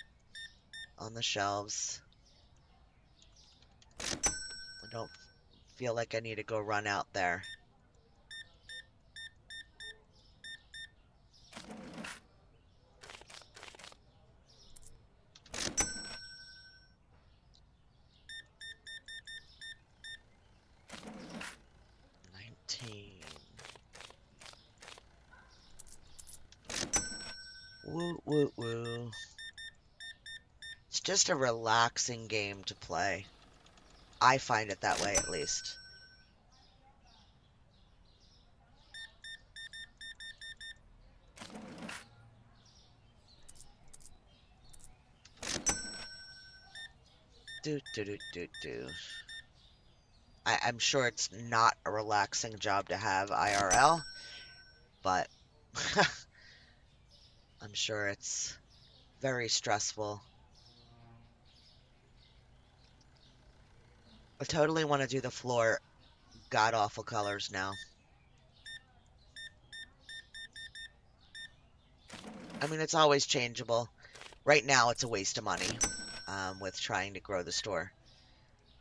on the shelves. I don't feel like I need to go run out there. Woo, woo, woo. It's just a relaxing game to play. I find it that way, at least. Do, do, do, do, do. I'm sure it's not a relaxing job to have IRL, but I'm sure it's very stressful. I totally want to do the floor god-awful colors now. I mean, it's always changeable. Right now, it's a waste of money with trying to grow the store.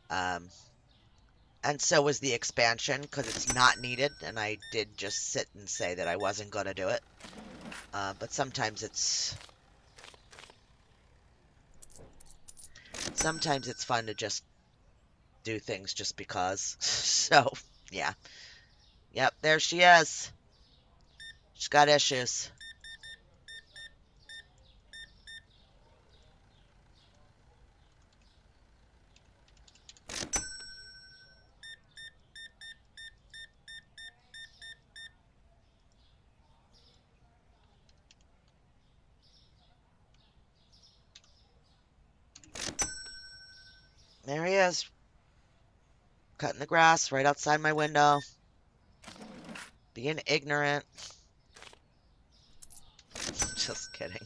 Um, and so was the expansion because it's not needed, and I did just sit and say that I wasn't going to do it. But sometimes it's fun to just do things just because. So, yeah. Yep, there she is. She's got issues. There he is, cutting the grass right outside my window, being ignorant. Just kidding.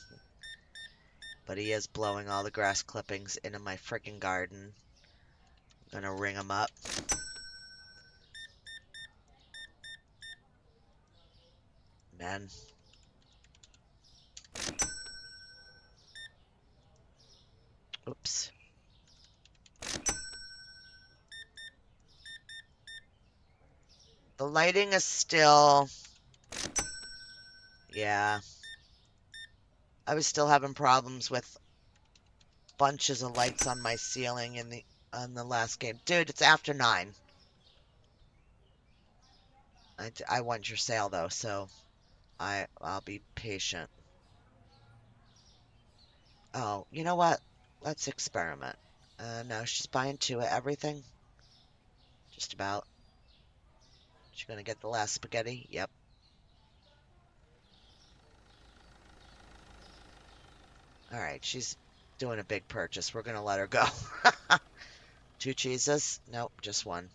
But he is blowing all the grass clippings into my freaking garden. I'm gonna ring him up. Man. Oops. The lighting is still... Yeah. I was still having problems with bunches of lights on my ceiling on the last game. Dude, it's after 9. I want your sale though, so I'll be patient. Oh, you know what? Let's experiment. No, she's buying 2 of everything. Just about. She's gonna get the last spaghetti. Yep. All right, she's doing a big purchase. We're gonna let her go. 2 cheeses? Nope, just 1.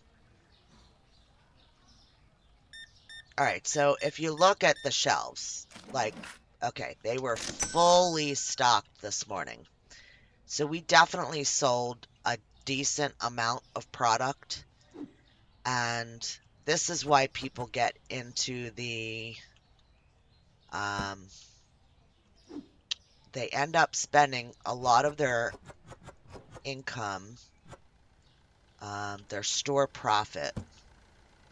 All right, so if you look at the shelves, like, okay, they were fully stocked this morning. So we definitely sold a decent amount of product. And this is why people get into um, they end up spending a lot of their income, their store profit,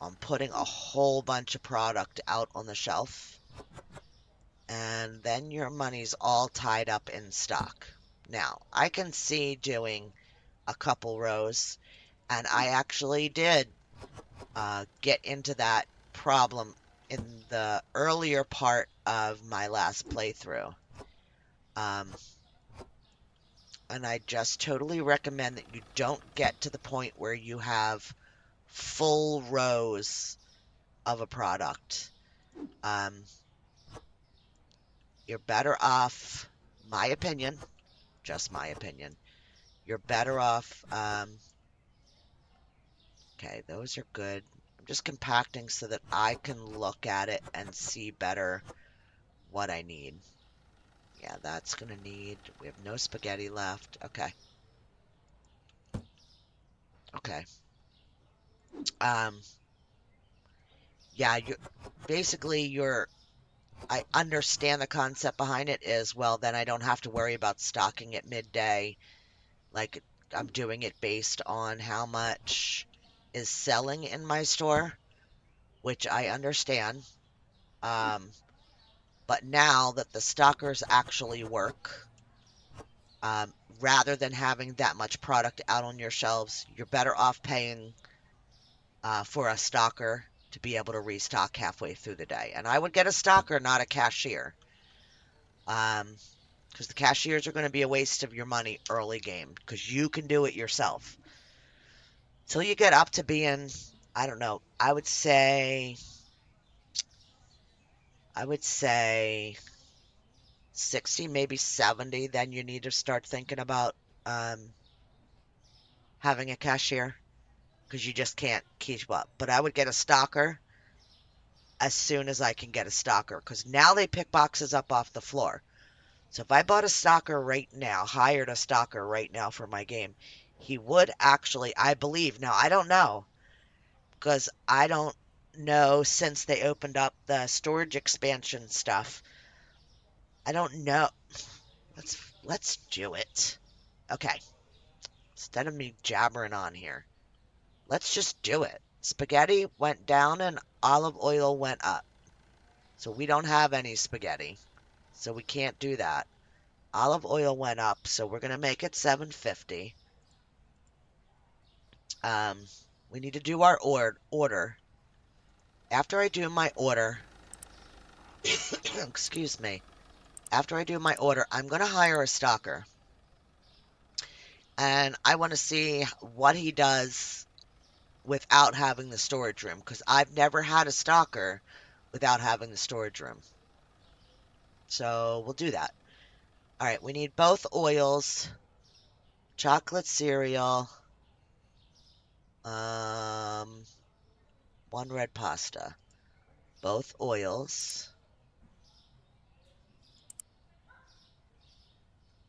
on putting a whole bunch of product out on the shelf. And then your money's all tied up in stock. Now, I can see doing a couple rows, and I actually did get into that problem in the earlier part of my last playthrough. Um, and I just totally recommend that you don't get to the point where you have full rows of a product. Um, you're better off, my opinion, just my opinion, you're better off. Okay, those are good. I'm just compacting so that I can look at it and see better what I need. Yeah, that's gonna need, we have no spaghetti left. Okay. Okay. Um, yeah, I understand the concept behind it is, well, then I don't have to worry about stocking it midday. Like, I'm doing it based on how much is selling in my store, which I understand. Um, but now that the stockers actually work, um, rather than having that much product out on your shelves, you're better off paying for a stocker to be able to restock halfway through the day. And I would get a stocker, not a cashier, because the cashiers are going to be a waste of your money early game because you can do it yourself. Till you get up to being, I don't know, I would say 60, maybe 70, then you need to start thinking about um, having a cashier because you just can't keep up. But I would get a stocker as soon as I can get a stocker because now they pick boxes up off the floor. So if I bought a stocker right now, hired a stocker right now for my game, he would actually, I believe, now I don't know, because I don't know since they opened up the storage expansion stuff. I don't know. Let's do it. Okay. Instead of me jabbering on here, let's just do it. Spaghetti went down and olive oil went up. So we don't have any spaghetti. So we can't do that. Olive oil went up, so we're gonna make it 750. Um, we need to do our order. After I do my order, excuse me. After I do my order, I'm gonna hire a stalker, and I want to see what he does without having the storage room, because I've never had a stalker without having the storage room. So we'll do that. All right, we need both oils, chocolate cereal, um, one red pasta, both oils,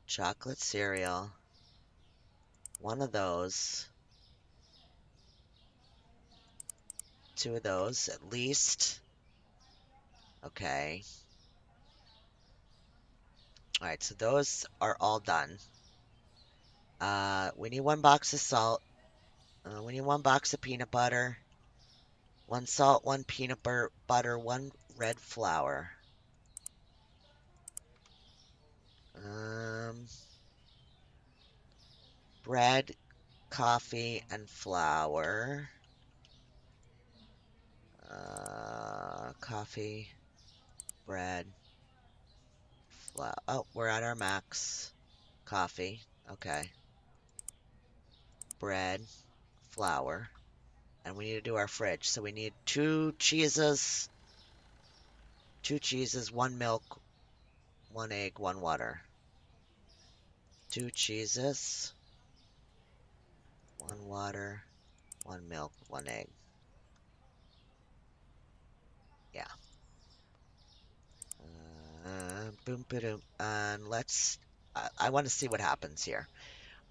chocolate cereal, one of those, two of those at least. Okay. All right, so those are all done. We need one box of salt. We need one box of peanut butter. One salt, one peanut butter, one red flour. Um, bread, coffee, and flour. Coffee, bread, flour. Oh, we're at our max. Coffee. Okay. Bread, flour. And we need to do our fridge. So we need two cheeses, one milk, one egg, one water. Two cheeses, one water, one milk, one egg. Yeah. Boom, boom, and let's. I want to see what happens here.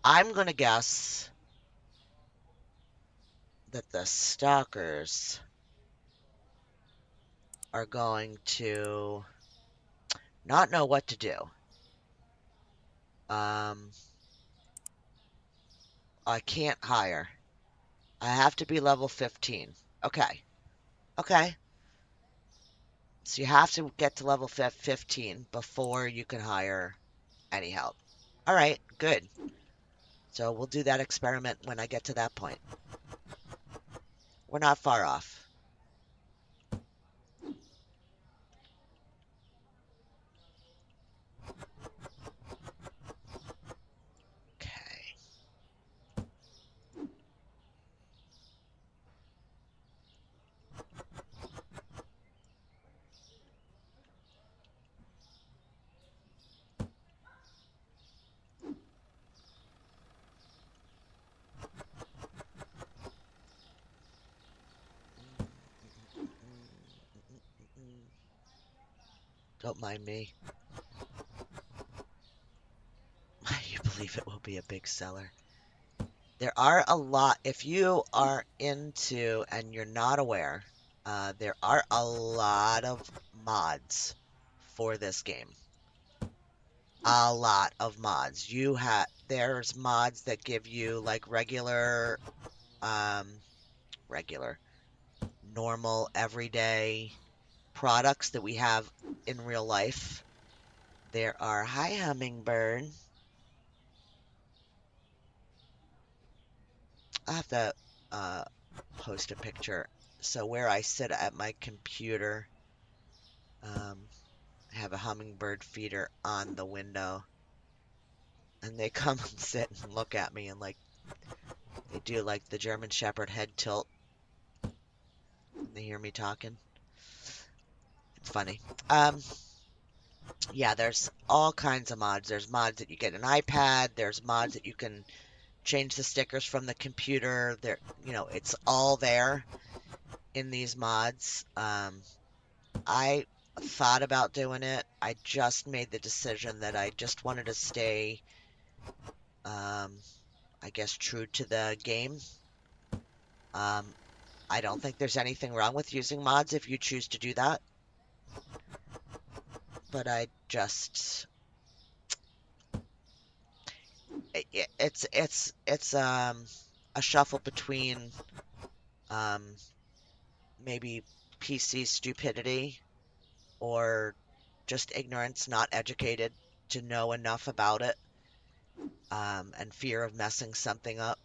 I'm gonna guess that the stalkers are going to not know what to do. Um, I can't hire. I have to be level 15. Okay. Okay. So you have to get to level 15 before you can hire any help. All right, good. So we'll do that experiment when I get to that point. We're not far off. Okay. Don't mind me. You believe it will be a big seller. There are a lot, if you are into and you're not aware, there are a lot of mods for this game. A lot of mods. There's mods that give you like um, regular, normal, everyday products that we have in real life. There are, hi Hummingbird. I have to uh, post a picture. So where I sit at my computer, I have a hummingbird feeder on the window, and they come and sit and look at me and like they do like the German Shepherd head tilt when they hear me talking. It's funny. Um, yeah, there's all kinds of mods. There's mods that you get an iPad. There's mods that you can change the stickers from the computer. It's all there in these mods. I thought about doing it. I just made the decision that I just wanted to stay, um, I guess, true to the game. Um, I don't think there's anything wrong with using mods if you choose to do that, but it's a shuffle between um maybe PC stupidity or just ignorance, not educated to know enough about it, and fear of messing something up,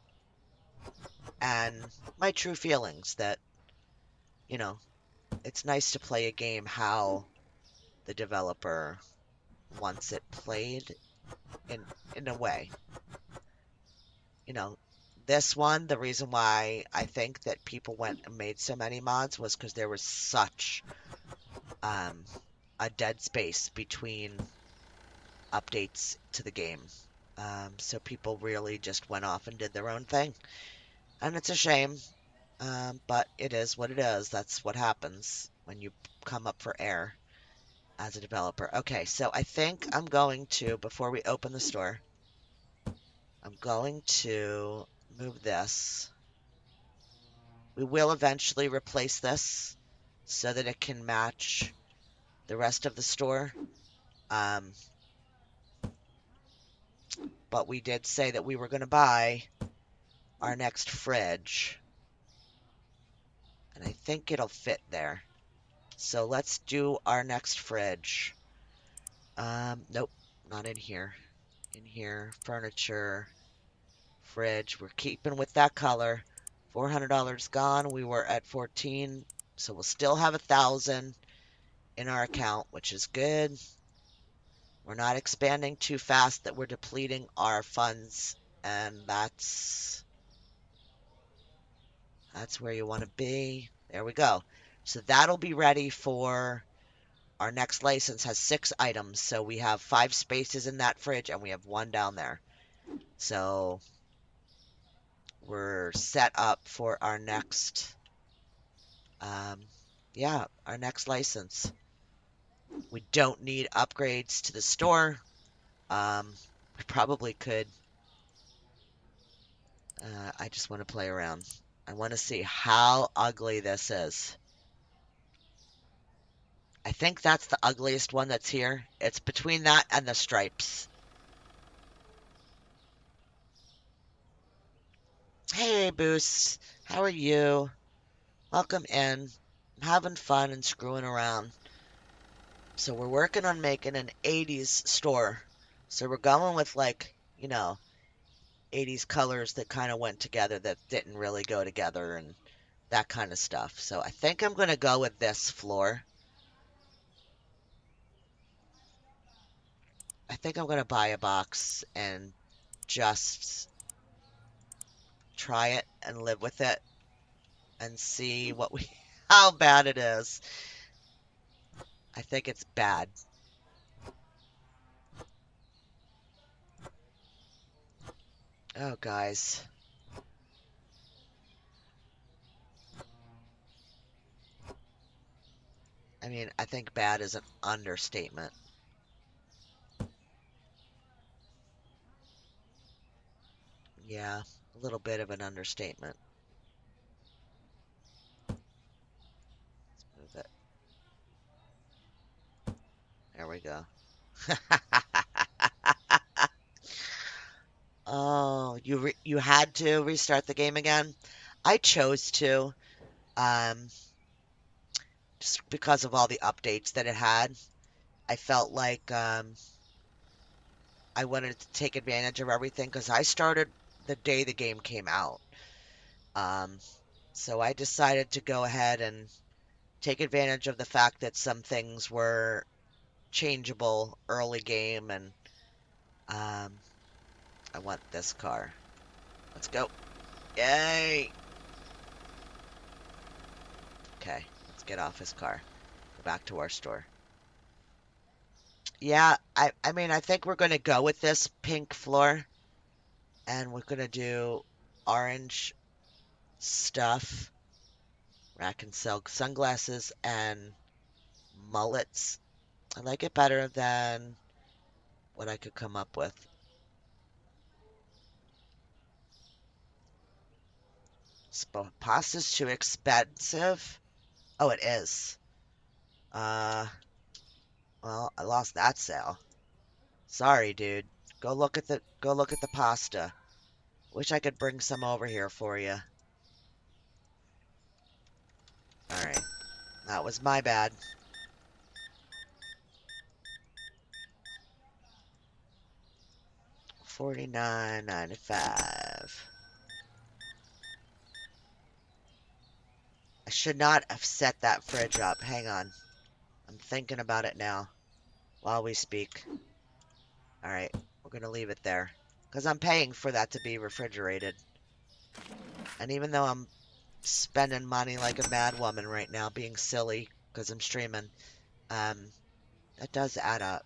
and my true feelings that, you know, it's nice to play a game how the developer wants it played in in a way. You know, this one, the reason why I think that people went and made so many mods was because there was such um, a dead space between updates to the game. So people really just went off and did their own thing. And it's a shame, but it is what it is. That's what happens when you come up for air as a developer. Okay, so I think I'm going to, before we open the store, I'm going to move this. We will eventually replace this so that it can match the rest of the store. Um, but we did say that we were going to buy our next fridge, and I think it'll fit there. So let's do our next fridge. Nope, not in here. In here, furniture, fridge. We're keeping with that color. $400 gone. We were at 14, so we'll still have 1,000 in our account, which is good. We're not expanding too fast that we're depleting our funds, and that's where you want to be. There we go. So that'll be ready for our next license. Has 6 items, so we have 5 spaces in that fridge, and we have 1 down there. So we're set up for our next, um, Yeah, our next license. We don't need upgrades to the store. We probably could. I just want to play around. I want to see how ugly this is. I think that's the ugliest one that's here. It's between that and the stripes. Hey, Boost. How are you? Welcome in. I'm having fun and screwing around. So we're working on making an 80s store. So we're going with like, 80s colors that kind of went together that didn't really go together and that kind of stuff. So I think I'm going to go with this floor. I think I'm going to buy a box and just try it and live with it and see how bad it is. I think it's bad. Oh, guys. I mean, I think bad is an understatement. Yeah, a little bit of an understatement. Move it. There we go. Oh, you had to restart the game again? I chose to, um, just because of all the updates that it had. I felt like I wanted to take advantage of everything because I started the day the game came out. Um, so I decided to go ahead and take advantage of the fact that some things were changeable early game, and um, I want this car. Let's go. Yay! Okay, let's get off his car. Go back to our store. Yeah, I mean, I think we're going to go with this pink floor, and we're going to do orange stuff. Rack and sell sunglasses and mullets. I like it better than what I could come up with. Pasta's too expensive. Oh, it is. Uh, well, I lost that sale. Sorry, dude. Go look at the pasta. Wish I could bring some over here for you. All right. That was my bad. 49.95. I should not have set that fridge up. Hang on. I'm thinking about it now while we speak. All right. We're going to leave it there because I'm paying for that to be refrigerated. And even though I'm spending money like a mad woman right now, being silly because I'm streaming, um, that does add up.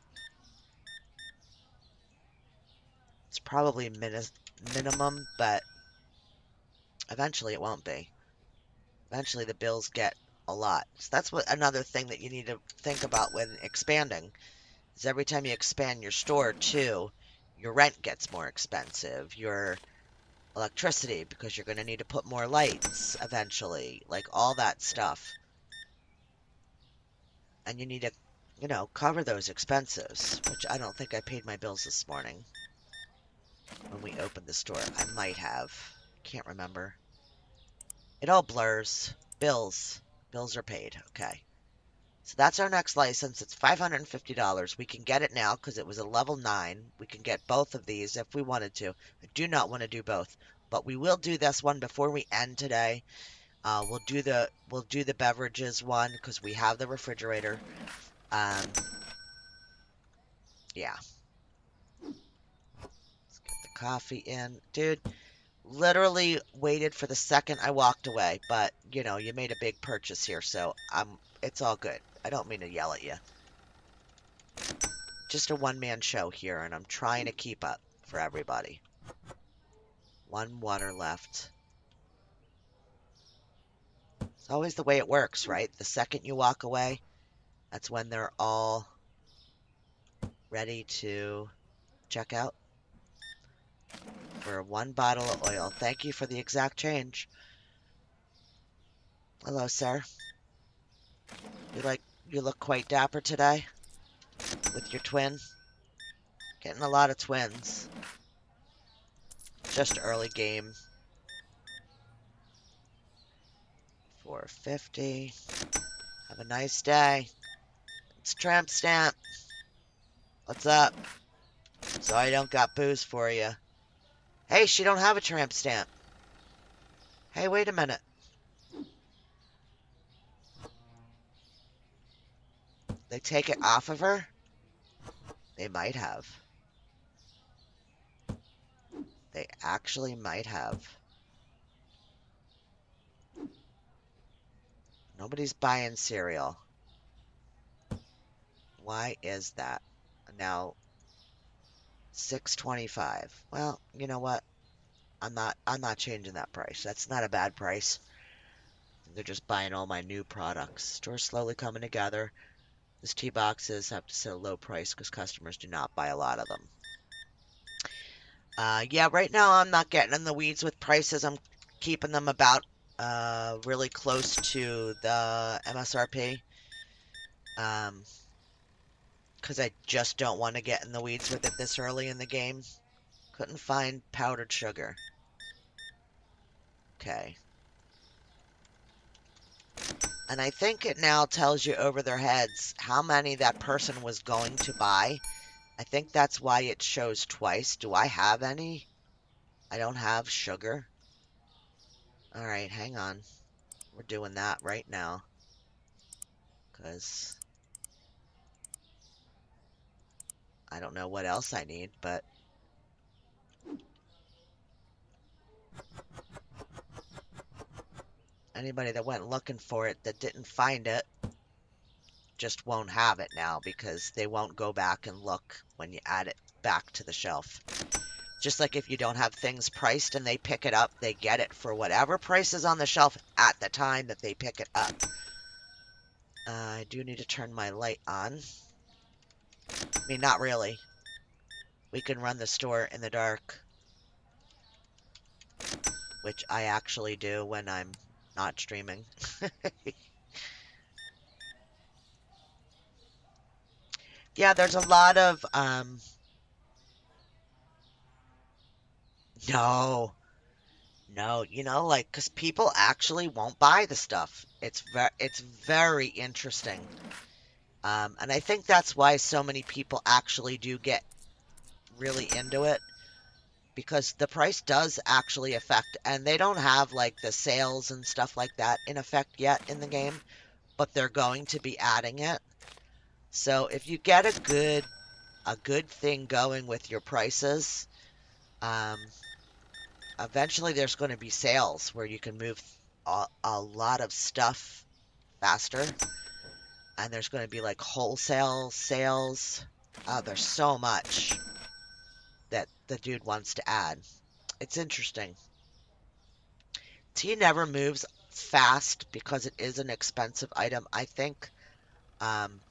It's probably minimum, but eventually it won't be. Eventually the bills get a lot. So that's what another thing that you need to think about when expanding is every time you expand your store too, your rent gets more expensive. Your electricity because you're going to need to put more lights eventually, like all that stuff. And you need to, cover those expenses, which I don't think I paid my bills this morning when we opened the store. I might have. Can't remember. It all blurs. Bills. Bills are paid. Okay. So that's our next license. It's $550. We can get it now because it was a level 9. We can get both of these if we wanted to. I do not want to do both, but we will do this one before we end today. We'll do the beverages one because we have the refrigerator. Um, yeah. Let's get the coffee in, dude. Literally waited for the second I walked away, but you made a big purchase here, so it's all good. I don't mean to yell at you. Just a one-man show here, and I'm trying to keep up for everybody. One water left. It's always the way it works, right? The second you walk away, that's when they're all ready to check out for one bottle of oil. Thank you for the exact change. Hello, sir. You look quite dapper today with your twin. Getting a lot of twins. Just early game. 450. Have a nice day. It's Tramp Stamp. What's up? So I don't got booze for you. Hey, she don't have a tramp stamp. Hey, wait a minute. They take it off of her? They might have. They actually might have. Nobody's buying cereal. Why is that? Now, 6.25. Well, you know what? I'm not changing that price. That's not a bad price. They're just buying all my new products. Store's slowly coming together. These tea boxes have to set a low price because customers do not buy a lot of them. Yeah, right now I'm not getting in the weeds with prices. I'm keeping them about really close to the MSRP. Because I just don't want to get in the weeds with it this early in the game. Couldn't find powdered sugar. Okay. And I think it now tells you over their heads how many that person was going to buy. I think that's why it shows twice. Do I have any? I don't have sugar. All right, hang on. We're doing that right now. Because I don't know what else I need, but anybody that went looking for it that didn't find it just won't have it now because they won't go back and look when you add it back to the shelf. Just like if you don't have things priced and they pick it up, they get it for whatever price is on the shelf at the time that they pick it up. I do need to turn my light on. I mean, not really. We can run the store in the dark, which I actually do when I'm not streaming. Yeah, there's a lot of, no, no, like, because people actually won't buy the stuff. It's very interesting. And I think that's why so many people actually do get really into it, because the price does actually affect, and they don't have like the sales and stuff like that in effect yet in the game, but they're going to be adding it. So if you get a good thing going with your prices, um, eventually there's going to be sales where you can move a lot of stuff faster, and there's going to be like wholesale sales. There's so much that the dude wants to add. It's interesting. Tea never moves fast because it is an expensive item. I think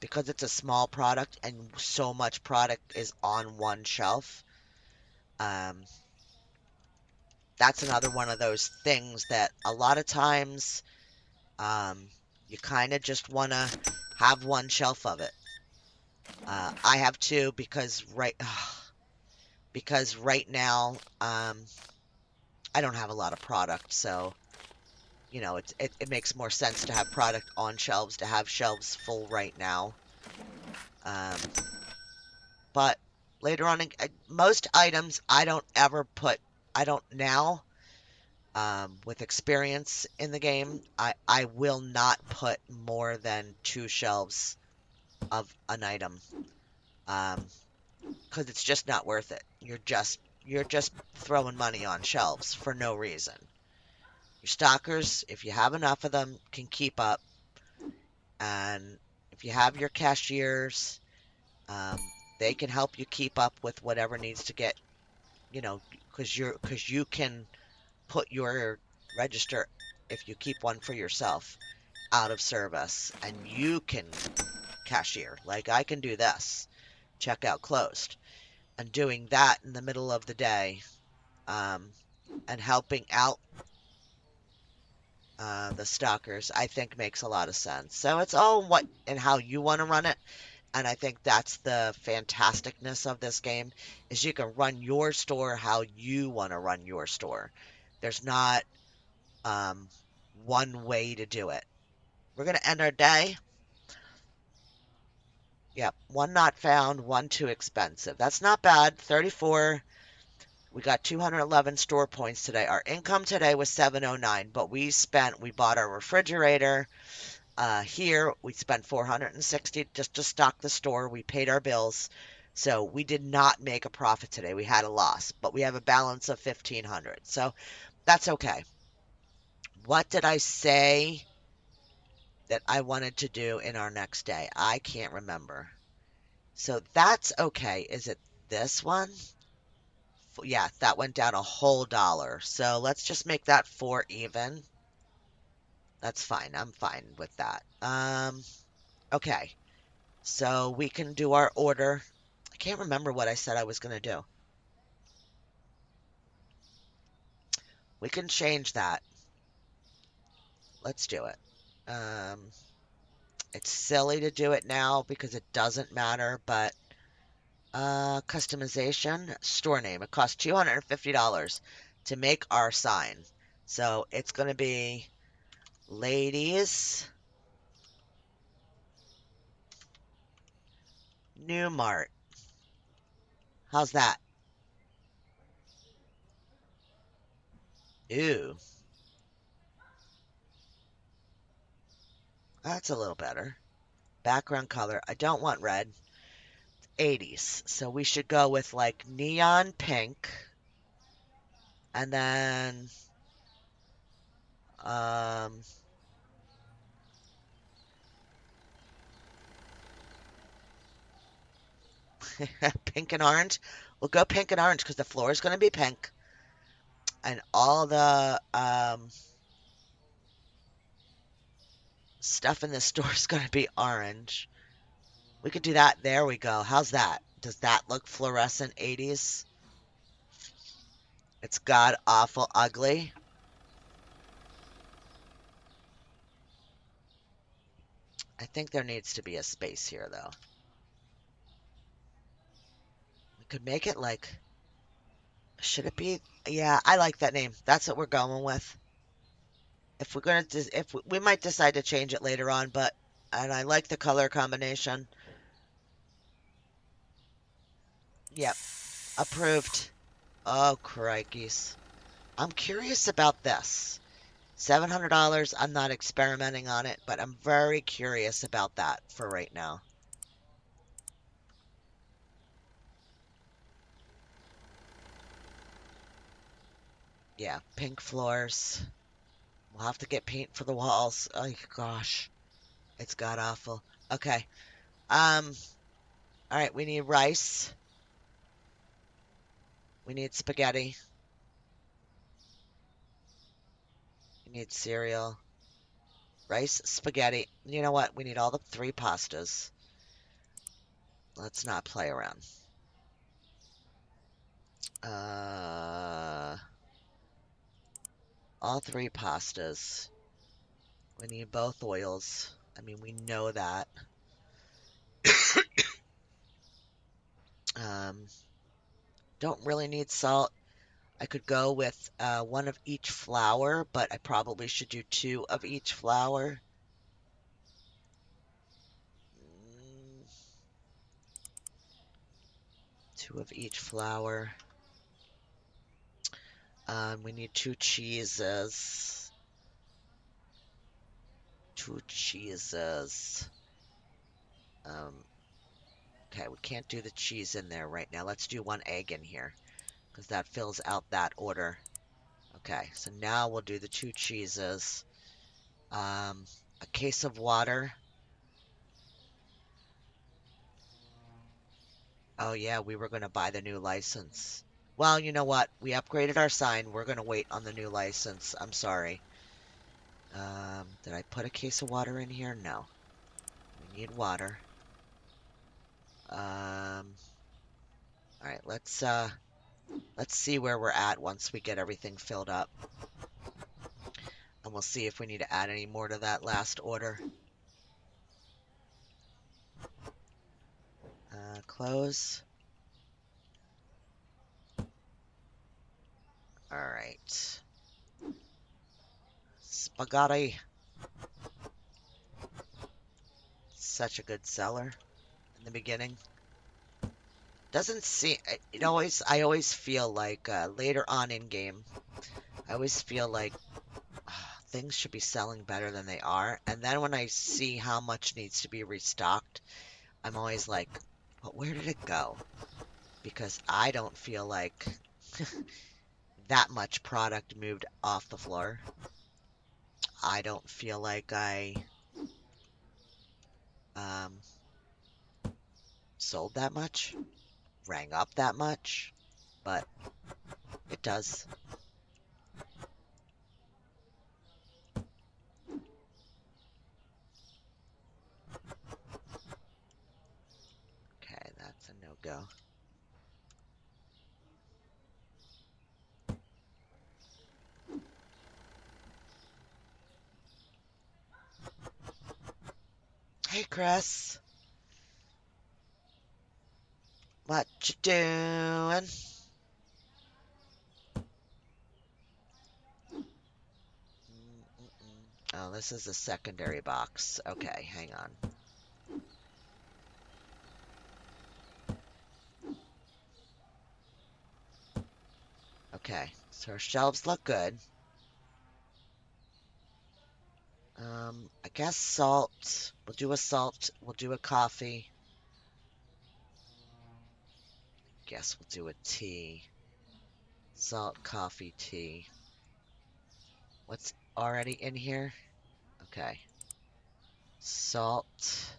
because it's a small product and so much product is on one shelf. Um, that's another one of those things that a lot of times um, you kind of just want to have one shelf of it. I have two because right now I don't have a lot of product, so it makes more sense to have product on shelves, to have shelves full right now. Um, but later on, most items I don't now, with experience in the game, I will not put more than two shelves of an item, because it's just not worth it. You're just throwing money on shelves for no reason. Your stockers, if you have enough of them, can keep up. And if you have your cashiers, um, they can help you keep up with whatever needs to get, because you can put your register if you keep one for yourself out of service and you can cashier. Like I can do this, checkout closed, and doing that in the middle of the day, um, and helping out the stalkers, I think makes a lot of sense. So it's all what and how you want to run it. And I think that's the fantasticness of this game is you can run your store how you want to run your store. There's not um, one way to do it. We're going to end our day. Yep, one not found, one too expensive. That's not bad. 34. We got 211 store points today. Our income today was 709, but we bought our refrigerator. Here we spent 460 just to stock the store. We paid our bills. So we did not make a profit today. We had a loss, but we have a balance of 1500. So that's okay. What did I say that I wanted to do in our next day? I can't remember. So that's okay. Is it this one? Yeah, that went down a whole dollar. So let's just make that 4 even. That's fine. I'm fine with that. Okay. So we can do our order. I can't remember what I said I was going to do. We can change that. Let's do it. Um, it's silly to do it now because it doesn't matter, but customization, store name. It costs $250 to make our sign. So it's going to be Ladies New Mart. How's that? Ooh, that's a little better. Background color. I don't want red. 80s. So we should go with like neon pink. And then um, pink and orange. We'll go pink and orange because the floor is going to be pink. And all the stuff in the store is going to be orange. We could do that. There we go. How's that? Does that look fluorescent 80s? It's god awful ugly. I think there needs to be a space here, though. We could make it like, should it be? Yeah, I like that name. That's what we're going with. If we're gonna, if we might decide to change it later on, but and I like the color combination. Yep, approved. Oh, crikeys. I'm curious about this. $700. I'm not experimenting on it, but I'm very curious about that for right now. Yeah, pink floors. We'll have to get paint for the walls. Oh gosh, it's god awful. Okay. Um. All right. We need rice. We need spaghetti. We need cereal. Rice, spaghetti. You know what? We need all the 3 pastas. Let's not play around. Uh, all 3 pastas. We need both oils. I mean, we know that. Um, don't really need salt. I could go with 1 of each flour, but I probably should do 2 of each flour. Mm, 2 of each flour. We need 2 cheeses. 2 cheeses. Um, okay, we can't do the cheese in there right now. Let's do 1 egg in here because that fills out that order. Okay, so now we'll do the 2 cheeses. A case of water. Oh yeah, we were going to buy the new license. Well, you know what? We upgraded our sign. We're going to wait on the new license. I'm sorry. Did I put a case of water in here? No. We need water. All right, let's see where we're at once we get everything filled up. And we'll see if we need to add any more to that last order. Close. All right. Spaghetti. Such a good seller in the beginning. Doesn't seem, I always feel like later on in game, I always feel like things should be selling better than they are. And then when I see how much needs to be restocked, I'm always like, but where did it go? Because I don't feel like that much product moved off the floor. I don't feel like I um, sold that much, rang up that much, but it does. Okay, that's a no-go. Hey, Chris. What you doing? Oh, this is a secondary box. Okay, hang on. Okay, so our shelves look good. I guess salt. We'll do a salt. We'll do a coffee. Guess we'll do a tea. Salt, coffee, tea. What's already in here? Okay. Salt,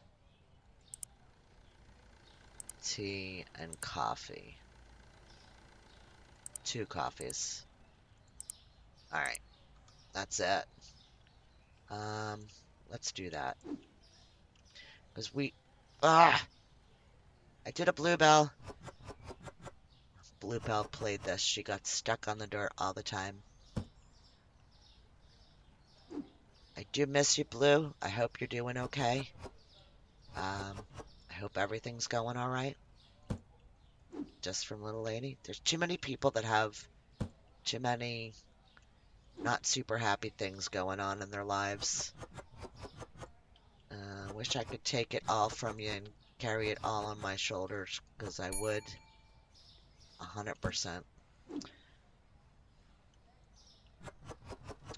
tea, and coffee. 2 coffees. Alright, that's it. Let's do that. Because I did a bluebell. Bluebell played this. She got stuck on the door all the time. I do miss you, Blue. I hope you're doing okay. I hope everything's going all right. Just from little lady. There's too many people that have too many not super happy things going on in their lives. Wish I could take it all from you and carry it all on my shoulders, because I would 100%.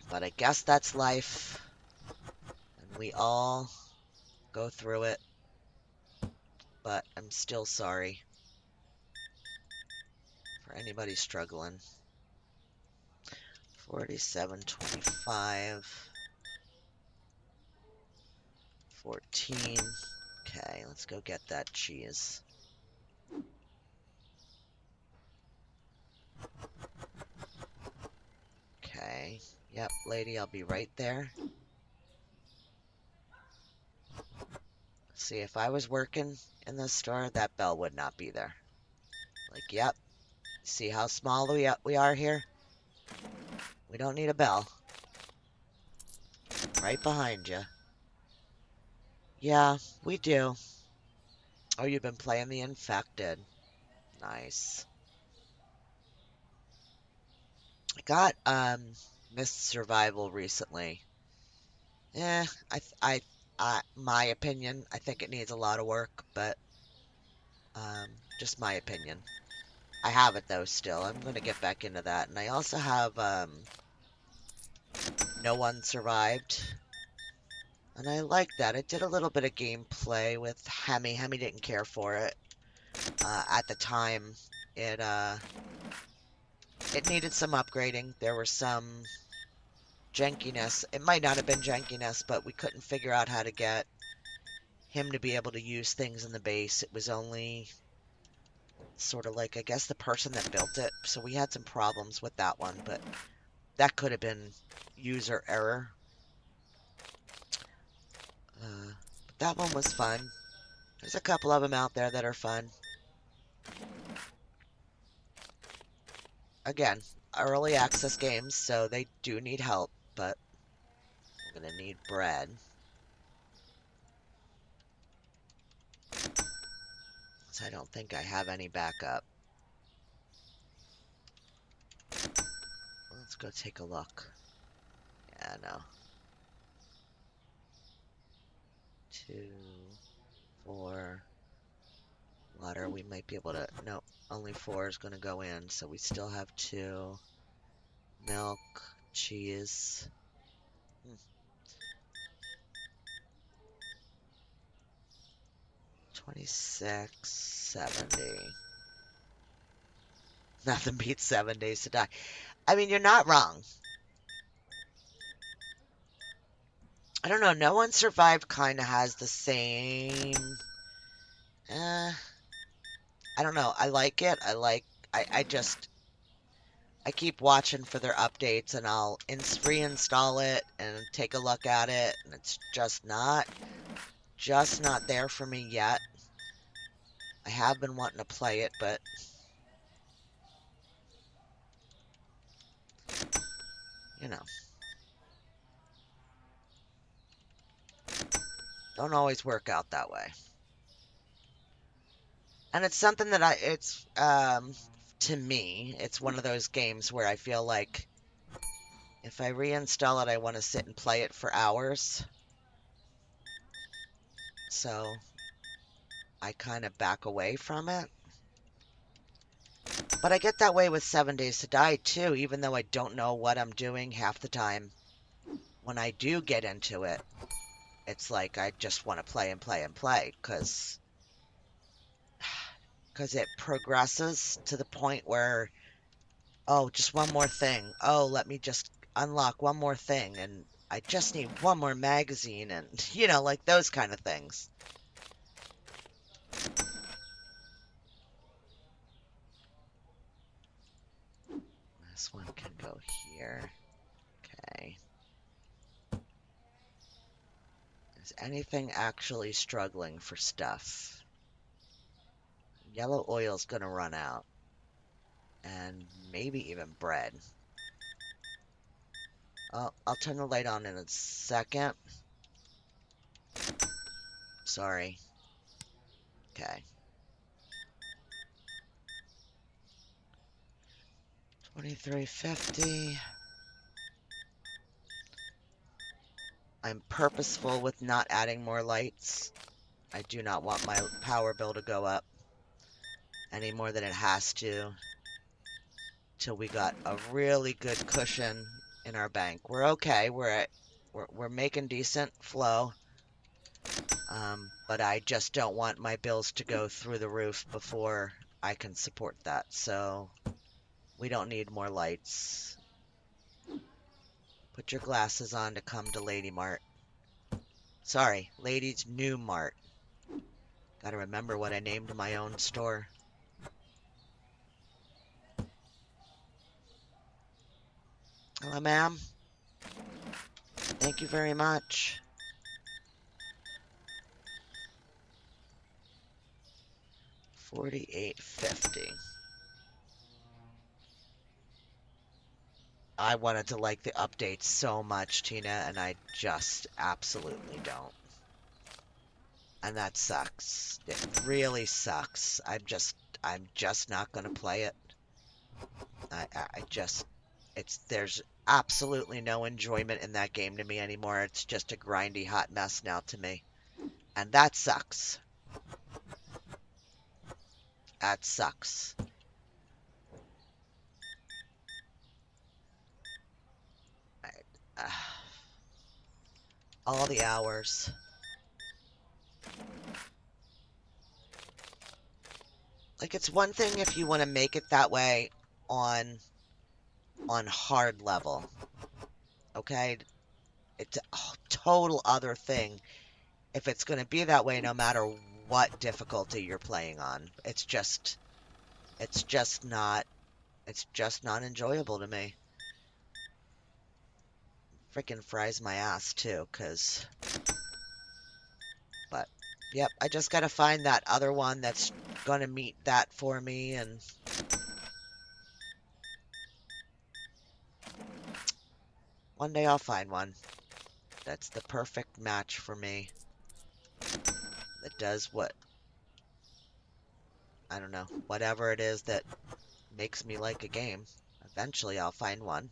But I guess that's life, and we all go through it. But I'm still sorry for anybody struggling. 47.25. 14. Okay, let's go get that cheese. Okay. Yep, lady, I'll be right there. See, if I was working in this store, that bell would not be there. Like, yep. See how small we are here? We don't need a bell. Right behind you. Yeah, we do. Oh, you've been playing the infected. Nice. I got Missed Survival recently. Eh, my opinion, I think it needs a lot of work, but just my opinion. I have it though still. I'm gonna get back into that, and I also have No One Survived, and I like that. It did a little bit of gameplay with Hemi. Hemi didn't care for it at the time. It it needed some upgrading. There were some jankiness. It might not have been jankiness, but we couldn't figure out how to get him to be able to use things in the base. It was only sort of like, I guess, the person that built it. So we had some problems with that one, but that could have been user error. But that one was fun. There's a couple of them out there that are fun. Again, early access games, so they do need help, but we're gonna need bread. So I don't think I have any backup. Let's go take a look. Yeah, no. 2, 4. Water, we might be able to... No, only 4 is going to go in, so we still have 2. Milk, cheese. 26.70. Nothing beats 7 days to die. I mean, you're not wrong. I don't know. No One Survived kind of has the same... I don't know. I like it. I keep watching for their updates and I'll reinstall it and take a look at it, and it's just not there for me yet. I have been wanting to play it, but you know, don't always work out that way. And it's something that to me, it's one of those games where I feel like if I reinstall it, I want to sit and play it for hours. So I kind of back away from it. But I get that way with 7 Days to Die too, even though I don't know what I'm doing half the time. When I do get into it, it's like I just want to play and play and play because it progresses to the point where, oh, just one more thing. Oh, let me just unlock one more thing, and I just need one more magazine, and, like those kind of things. This one can go here. Okay. Is anything actually struggling for stuff? Yellow oil's gonna run out. And maybe even bread. I'll turn the light on in a second. Sorry. Okay. 23.50. I'm purposeful with not adding more lights. I do not want my power bill to go up any more than it has to till we got a really good cushion in our bank. We're okay. We're making decent flow. But I just don't want my bills to go through the roof before I can support that. So we don't need more lights. Put your glasses on to come to Lady Mart. Sorry, Lady's New Mart. Gotta remember what I named my own store. Hello, ma'am. Thank you very much. $48.50. I wanted to like the updates so much, Tina, and I just absolutely don't. And that sucks. It really sucks. I'm just not gonna play it. There's absolutely no enjoyment in that game to me anymore. It's just a grindy hot mess now to me. And that sucks. That sucks. All the hours. Like, it's one thing if you want to make it that way on hard level. Okay? It's a total other thing if it's going to be that way no matter what difficulty you're playing on. It's just not enjoyable to me. Freaking fries my ass too, 'cause Yep, I just gotta find that other one that's gonna meet that for me, and one day I'll find one that's the perfect match for me. That does what, I don't know, whatever it is that makes me like a game. Eventually I'll find one.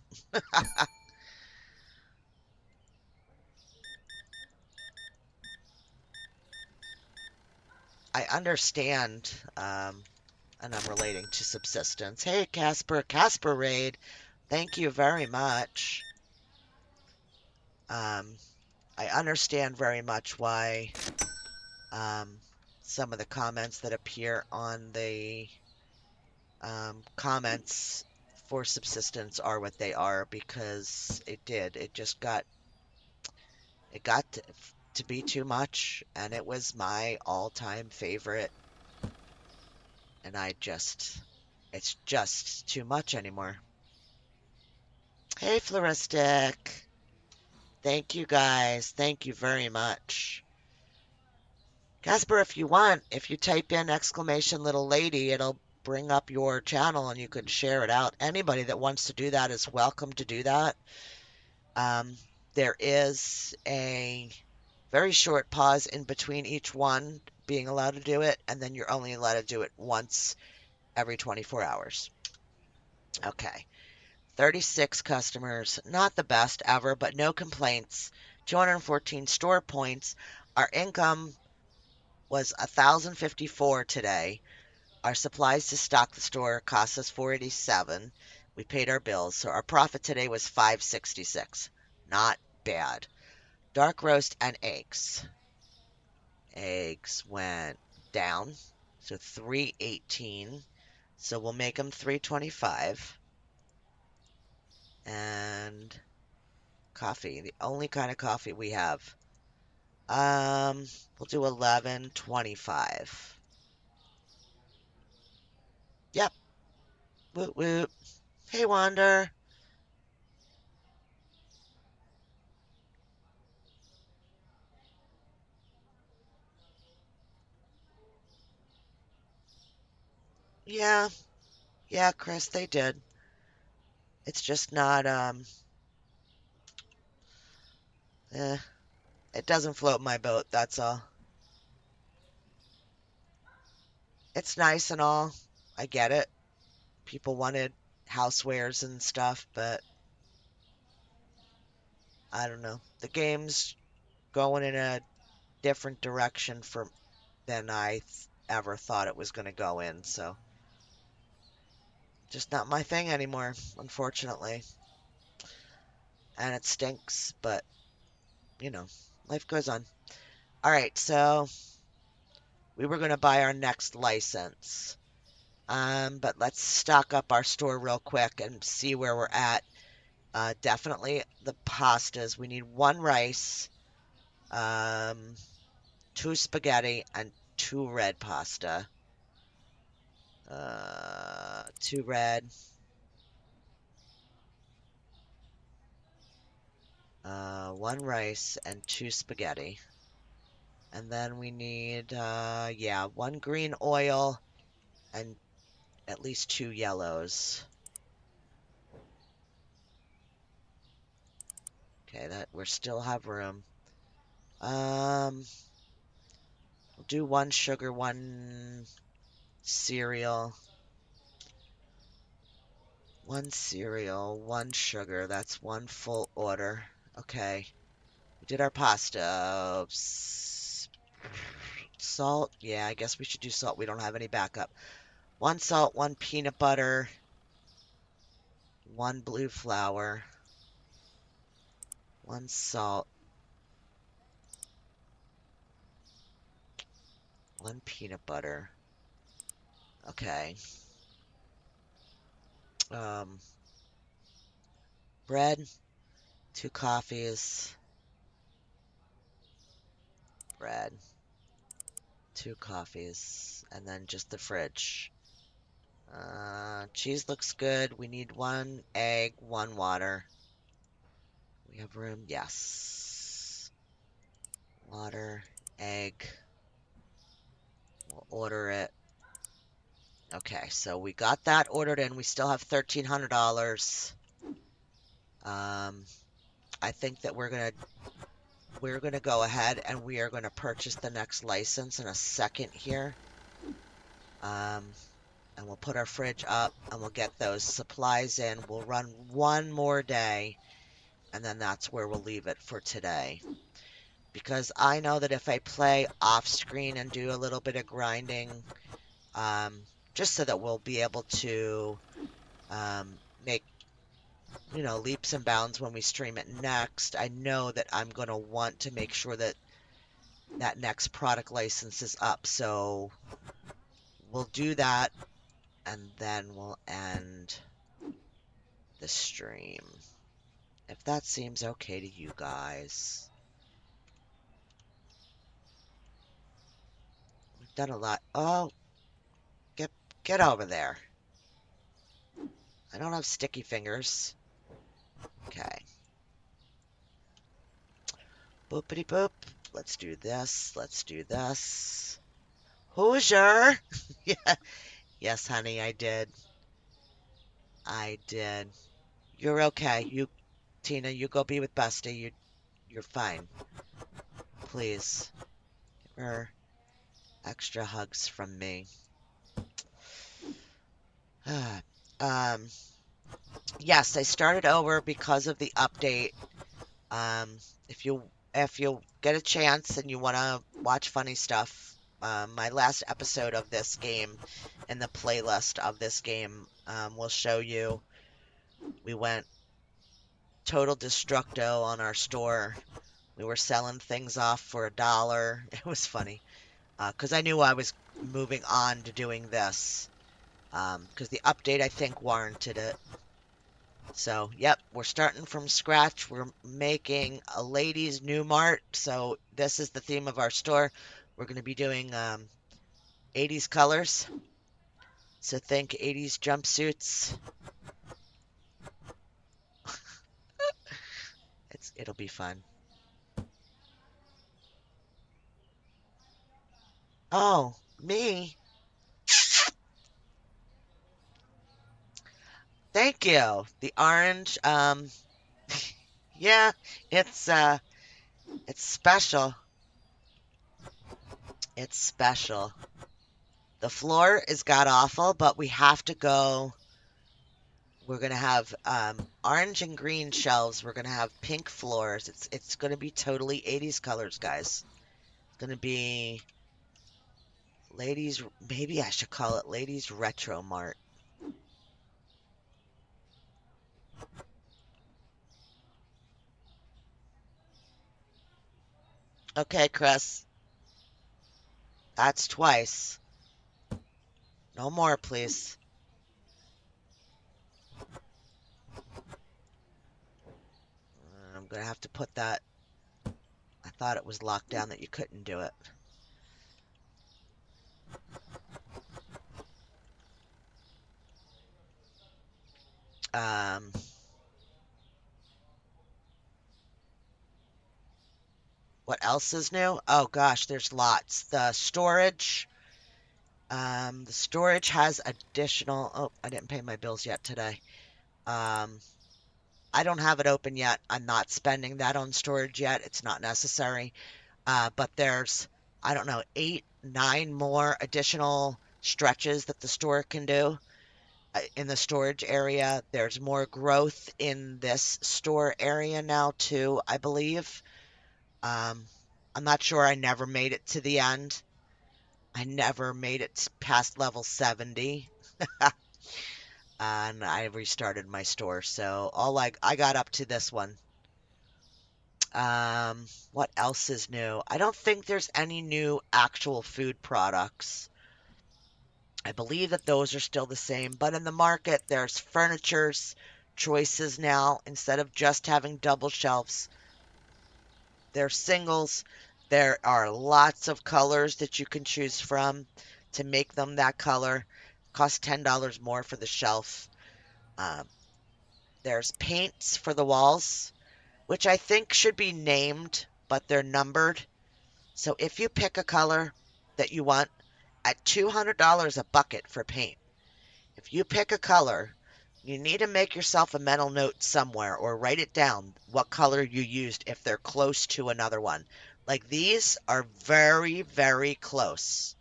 I understand, and I'm relating to subsistence. Hey, Casper Raid, thank you very much. Um, I understand very much why um, some of the comments that appear on the comments for subsistence are what they are because it did. It got to be too much, and it was my all-time favorite, and it's just too much anymore. Hey, Floristic. Thank you guys. Thank you very much. Casper, if you want, if you type in exclamation little lady, it'll bring up your channel and you can share it out. Anybody that wants to do that is welcome to do that. Um, there is a very short pause in between each one being allowed to do it, and then you're only allowed to do it once every 24 hours. Okay. 36 customers, not the best ever, but no complaints. 214 store points. Our income was 1,054 today. Our supplies to stock the store cost us 487. We paid our bills, so our profit today was 566. Not bad. Dark roast and eggs. Eggs went down, so 318. So we'll make them 325. And coffee, the only kind of coffee we have. We'll do 1125. Yep. Woot woot. Hey, Wander. Yeah, yeah, Chris, they did. It's just not, eh, it doesn't float my boat, that's all. It's nice and all. I get it. People wanted housewares and stuff, but I don't know. The game's going in a different direction than I ever thought it was going to go in, so just not my thing anymore, unfortunately. And it stinks, but you know, life goes on. All right, so we were going to buy our next license. But let's stock up our store real quick and see where we're at. Definitely the pastas. We need one rice, um, two spaghetti, and two red pasta. Two red, one rice, and two spaghetti. And then we need, yeah, one green oil and at least two yellows. Okay, that we still have room. Um, we'll do one sugar, one cereal. One cereal, one sugar. That's one full order. Okay. We did our pasta. Salt. Yeah, I guess we should do salt. We don't have any backup. One salt, one peanut butter, one blue flour, one salt, one peanut butter. Okay. Um, bread, two coffees, bread, two coffees, and then just the fridge. Cheese looks good. We need one egg, one water. We have room? Yes. Water, egg. We'll order it. Okay, so we got that ordered in. We still have $1,300. I think that we're gonna go ahead and we are gonna purchase the next license in a second here. And we'll put our fridge up and we'll get those supplies in. We'll run one more day and then that's where we'll leave it for today. Because I know that if I play off screen and do a little bit of grinding, um, just so that we'll be able to make, leaps and bounds when we stream it next, I know that I'm going to want to make sure that that next product license is up. So we'll do that and then we'll end the stream. If that seems okay to you guys. We've done a lot. Oh, get over there. I don't have sticky fingers. Okay. Boopity boop. Let's do this. Let's do this. Hoosier. Yeah. Yes, honey, I did. I did. You're okay. Tina, you go be with Busty. You're fine. Please. Give her extra hugs from me. um, yes, I started over because of the update. If you get a chance and you want to watch funny stuff, my last episode of this game and the playlist of this game will show you. We went total destructo on our store. We were selling things off for $1. It was funny because I knew I was moving on to doing this because the update I think warranted it. So, yep, we're starting from scratch. We're making a ladies' new mart. So, this is the theme of our store. We're going to be doing 80s colors. So, think 80s jumpsuits. It'll be fun. Oh, me? Thank you. The orange, yeah, it's special. It's special. The floor is god awful, but we have to go. We're gonna have orange and green shelves. We're gonna have pink floors. It's gonna be totally 80s colors, guys. It's gonna be ladies. Maybe I should call it Ladies Retro Mart. Okay, Chris. That's twice. No more, please. I'm gonna have to put that. I thought it was locked down that you couldn't do it. What else is new? Oh gosh, there's lots. The storage has additional. Oh, I didn't pay my bills yet today. I don't have it open yet. I'm not spending that on storage yet. It's not necessary. But there's, I don't know, 8, 9 more additional stretches that the store can do in the storage area. There's more growth in this store area now too, I believe. Um, I'm not sure. I never made it to the end. I never made it past level 70. And I restarted my store. So I got up to this one. What else is new? I don't think there's any new actual food products. I believe that those are still the same, but in the market there's furniture's choices now. Instead of just having double shelves, there's singles. There are lots of colors that you can choose from to make them that color. Cost $10 more for the shelf. Um, there's paints for the walls, which I think should be named, but they're numbered. So if you pick a color that you want, at $200 a bucket for paint. If you pick a color, you need to make yourself a mental note somewhere or write it down what color you used if they're close to another one. Like these are very, very close.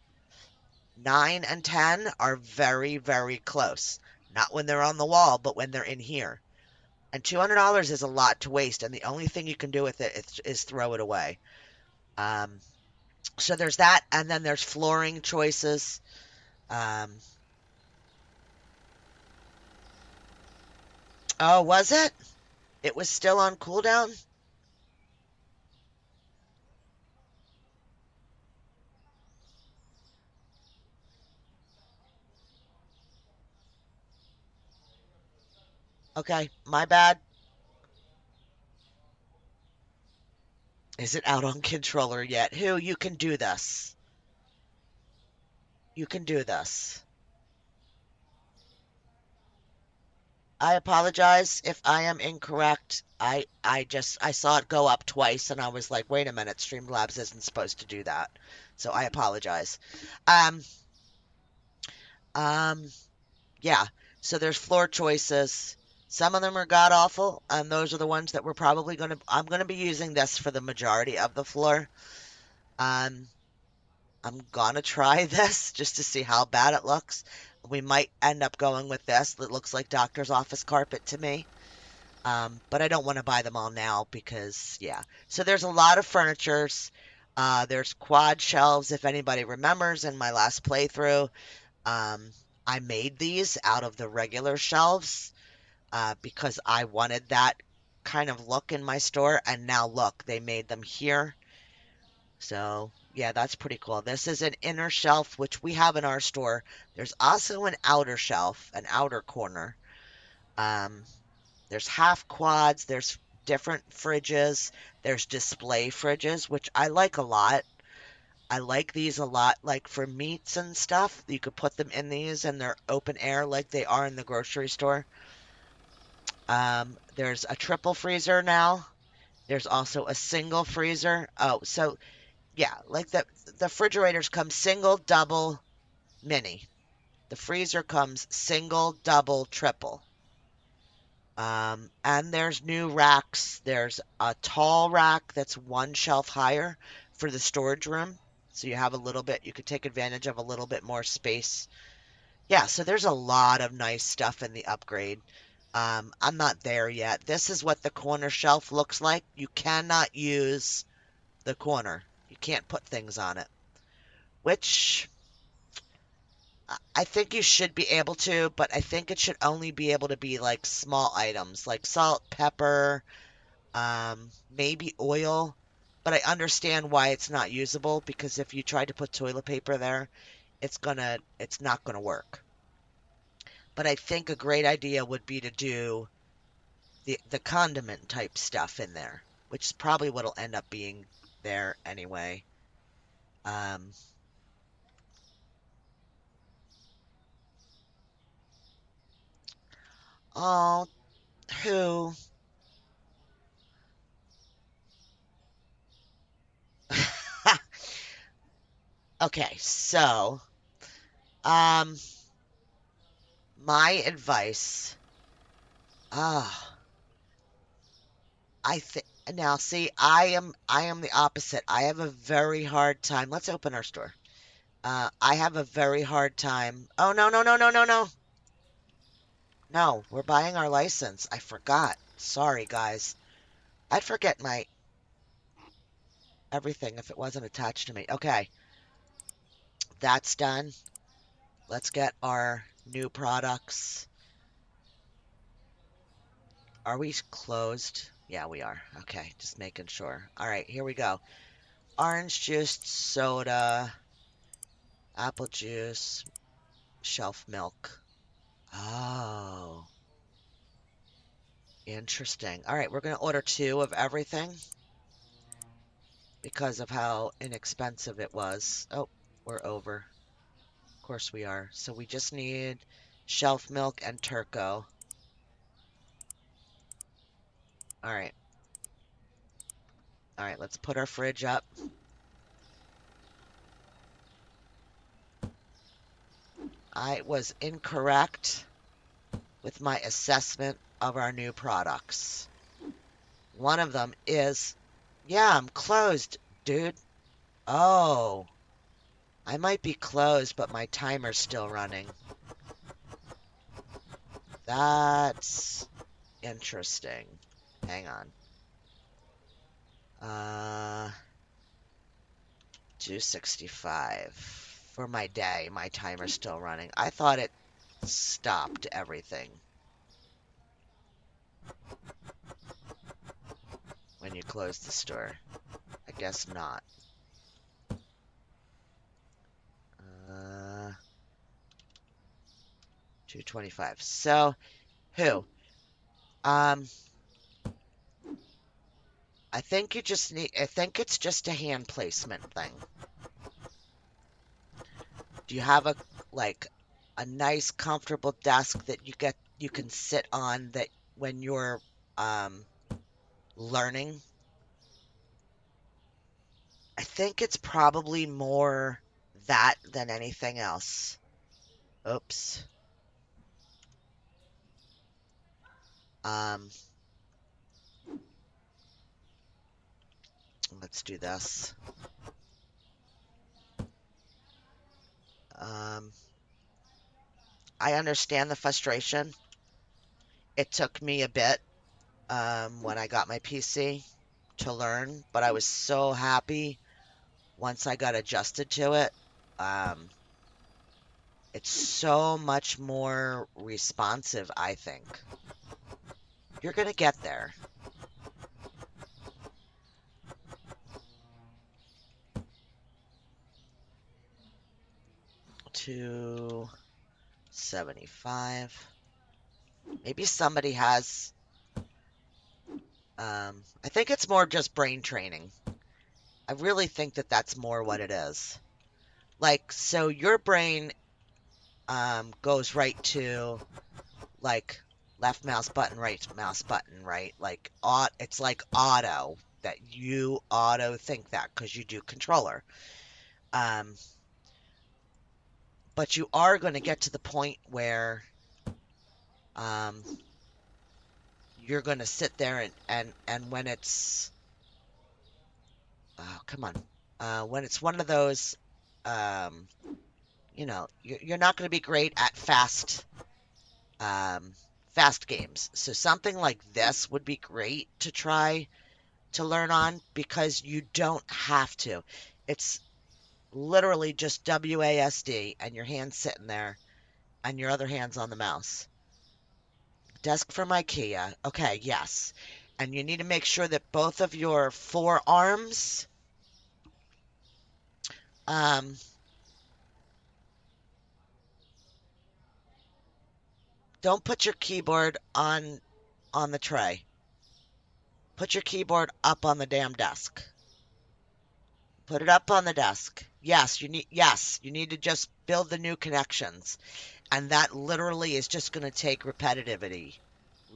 9 and 10 are very, very close. Not when they're on the wall, but when they're in here. And $200 is a lot to waste, and the only thing you can do with it is throw it away. Um, so there's that, and then there's flooring choices. Um, oh, was it? It was still on cooldown? Okay, my bad. Is it out on controller yet? Who? You can do this. You can do this. I apologize if I am incorrect. I saw it go up twice and I was like, wait a minute, Streamlabs isn't supposed to do that. So I apologize. Um, um, yeah. So there's floor choices. Some of them are god awful, and those are the ones that I'm gonna be using this for the majority of the floor. Um, I'm gonna try this just to see how bad it looks. We might end up going with this that looks like doctor's office carpet to me. But I don't want to buy them all now because, yeah. So there's a lot of furnitures. There's quad shelves, if anybody remembers in my last playthrough. Um, I made these out of the regular shelves because I wanted that kind of look in my store. And now look, they made them here. So, yeah, that's pretty cool. This is an inner shelf, which we have in our store. There's also an outer shelf, an outer corner. Um, there's half quads, there's different fridges, there's display fridges, which I like a lot. I like these a lot, like for meats and stuff. You could put them in these and they're open air like they are in the grocery store. There's a triple freezer now. There's also a single freezer. Oh, so yeah, like the refrigerators come single, double, mini. The freezer comes single, double, triple. And there's new racks. There's a tall rack that's one shelf higher for the storage room. So you have a little bit, you could take advantage of a little bit more space. Yeah, so there's a lot of nice stuff in the upgrade. I'm not there yet. This is what the corner shelf looks like. You cannot use the corner. You can't put things on it, which I think you should be able to, but I think it should only be able to be like small items like salt, pepper, maybe oil. But I understand why it's not usable because if you try to put toilet paper there, it's not gonna work. But I think a great idea would be to do the condiment type stuff in there, which is probably what'll end up being there anyway. Um, oh, who? Okay, so, um, my advice. Ah, I think now see, I am the opposite. I have a very hard time. Let's open our store. I have a very hard time. Oh no, no, no, no, no, no. No, we're buying our license. I forgot. Sorry, guys. I'd forget my everything if it wasn't attached to me. Okay, that's done. Let's get our new products. Are we closed? Yeah, we are. Okay, just making sure. All right, here we go. Orange juice, soda, apple juice, shelf milk. Oh, interesting. All right, we're going to order two of everything because of how inexpensive it was. Oh, we're over. Of course we are. So we just need shelf milk and Turco. All right. All right, let's put our fridge up. I was incorrect with my assessment of our new products. One of them is, yeah, I'm closed, dude. Oh, I might be closed, but my timer's still running. That's interesting. Hang on. 265 for my day. My timer's still running. I thought it stopped everything when you close the store. I guess not. 225. So, who? Um, I think you just need, I think it's just a hand placement thing. Do you have like, a nice, comfortable desk that you can sit on that when you're, um, learning? I think it's probably more that than anything else. Oops. Um, let's do this. Um, I understand the frustration. It took me a bit, when I got my PC to learn, but I was so happy once I got adjusted to it. Um, it's so much more responsive, I think. You're gonna get there. 275. Maybe somebody has, I think it's more just brain training. I really think that that's more what it is. Like, so your brain, goes right to, like, left mouse button, right mouse button, right? Like, it's like auto, that you auto think that because you do controller. Um, but you are going to get to the point where, um, you're going to sit there and when it's, oh, come on, when it's one of those, um, you're not going to be great at um, fast games. So something like this would be great to try to learn on because you don't have to. It's literally just WASD and your hand's sitting there and your other hand's on the mouse. Desk from IKEA. Okay, yes. And you need to make sure that both of your forearms, um, don't put your keyboard on the tray. Put your keyboard up on the damn desk. Put it up on the desk. Yes, you need to just build the new connections. And that literally is just going to take repetitivity.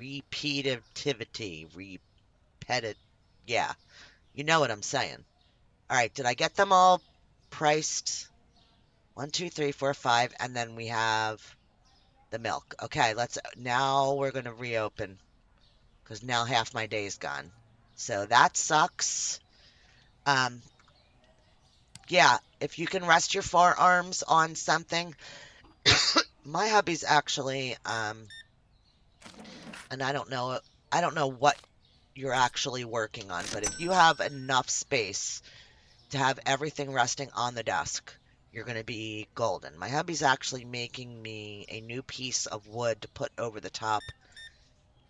Repetit. Yeah, you know what I'm saying. All right, did I get them all priced? One, two, three, four, five, and then we have the milk. Okay, now we're going to reopen because now half my day's gone. So that sucks. Um, yeah, if you can rest your forearms on something. My hubby's actually, and I don't know what you're actually working on, but if you have enough space to have everything resting on the desk, you're going to be golden. My hubby's actually making me a new piece of wood to put over the top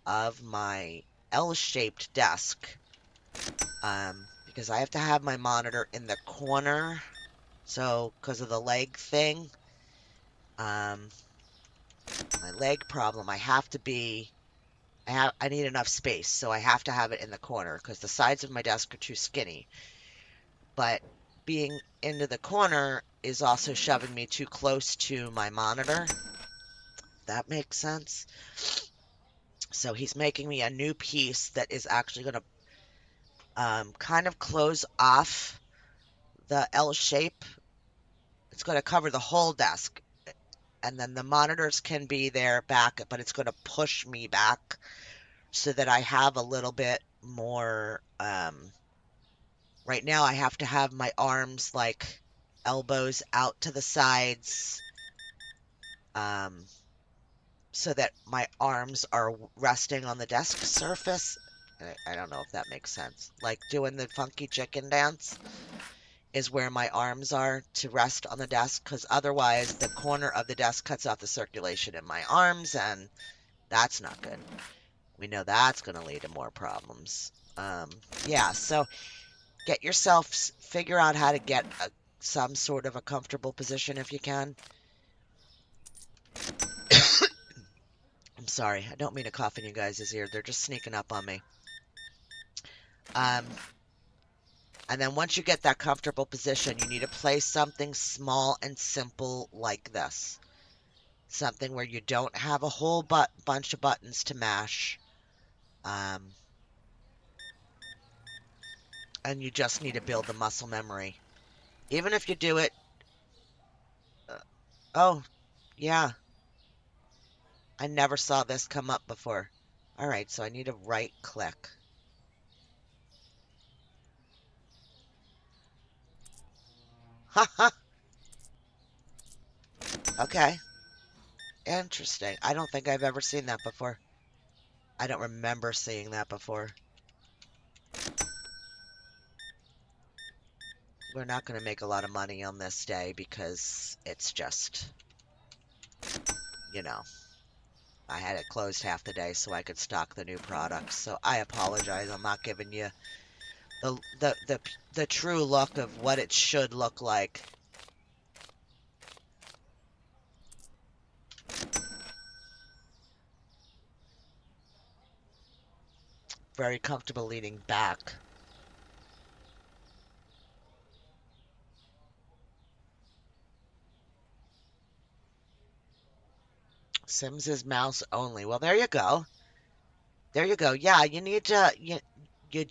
of my L-shaped desk, because I have to have my monitor in the corner. So, because of the leg thing, um, my leg problem, I need enough space, so I have to have it in the corner because the sides of my desk are too skinny. But being into the corner is also shoving me too close to my monitor. That makes sense. So he's making me a new piece that is actually going to, kind of close off the L shape. It's going to cover the whole desk, and then the monitors can be there back, but it's going to push me back so that I have a little bit more. Right now, I have to have my arms like elbows out to the sides, um, so that my arms are resting on the desk surface. I don't know if that makes sense. Like doing the funky chicken dance is where my arms are to rest on the desk, because otherwise the corner of the desk cuts off the circulation in my arms, and that's not good. We know that's going to lead to more problems. Yeah, so get yourself, figure out how to get some sort of a comfortable position if you can. I'm sorry, I don't mean to cough in you guys' ear. They're just sneaking up on me. Um, and then once you get that comfortable position, you need to play something small and simple like this. Something where you don't have a whole bunch of buttons to mash. Um, and you just need to build the muscle memory. Even if you do it, uh, oh, yeah, I never saw this come up before. All right, so I need to right click. Haha, okay, interesting. I don't think I've ever seen that before. I don't remember seeing that before. We're not going to make a lot of money on this day because it's just, you know, I had it closed half the day so I could stock the new products. So I apologize. I'm not giving you the true look of what it should look like. Very comfortable leaning back. Sims is mouse only. Well, there you go. There you go. Yeah, you need to, you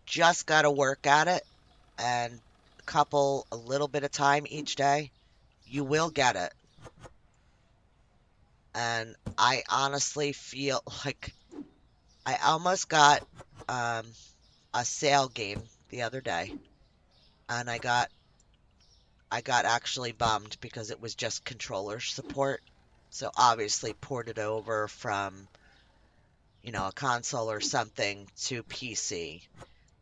just got to work at it and a little bit of time each day. You will get it. And I honestly feel like I almost got um, a sale game the other day, and I got actually bummed because it was just controller support. So obviously ported over from, a console or something to PC.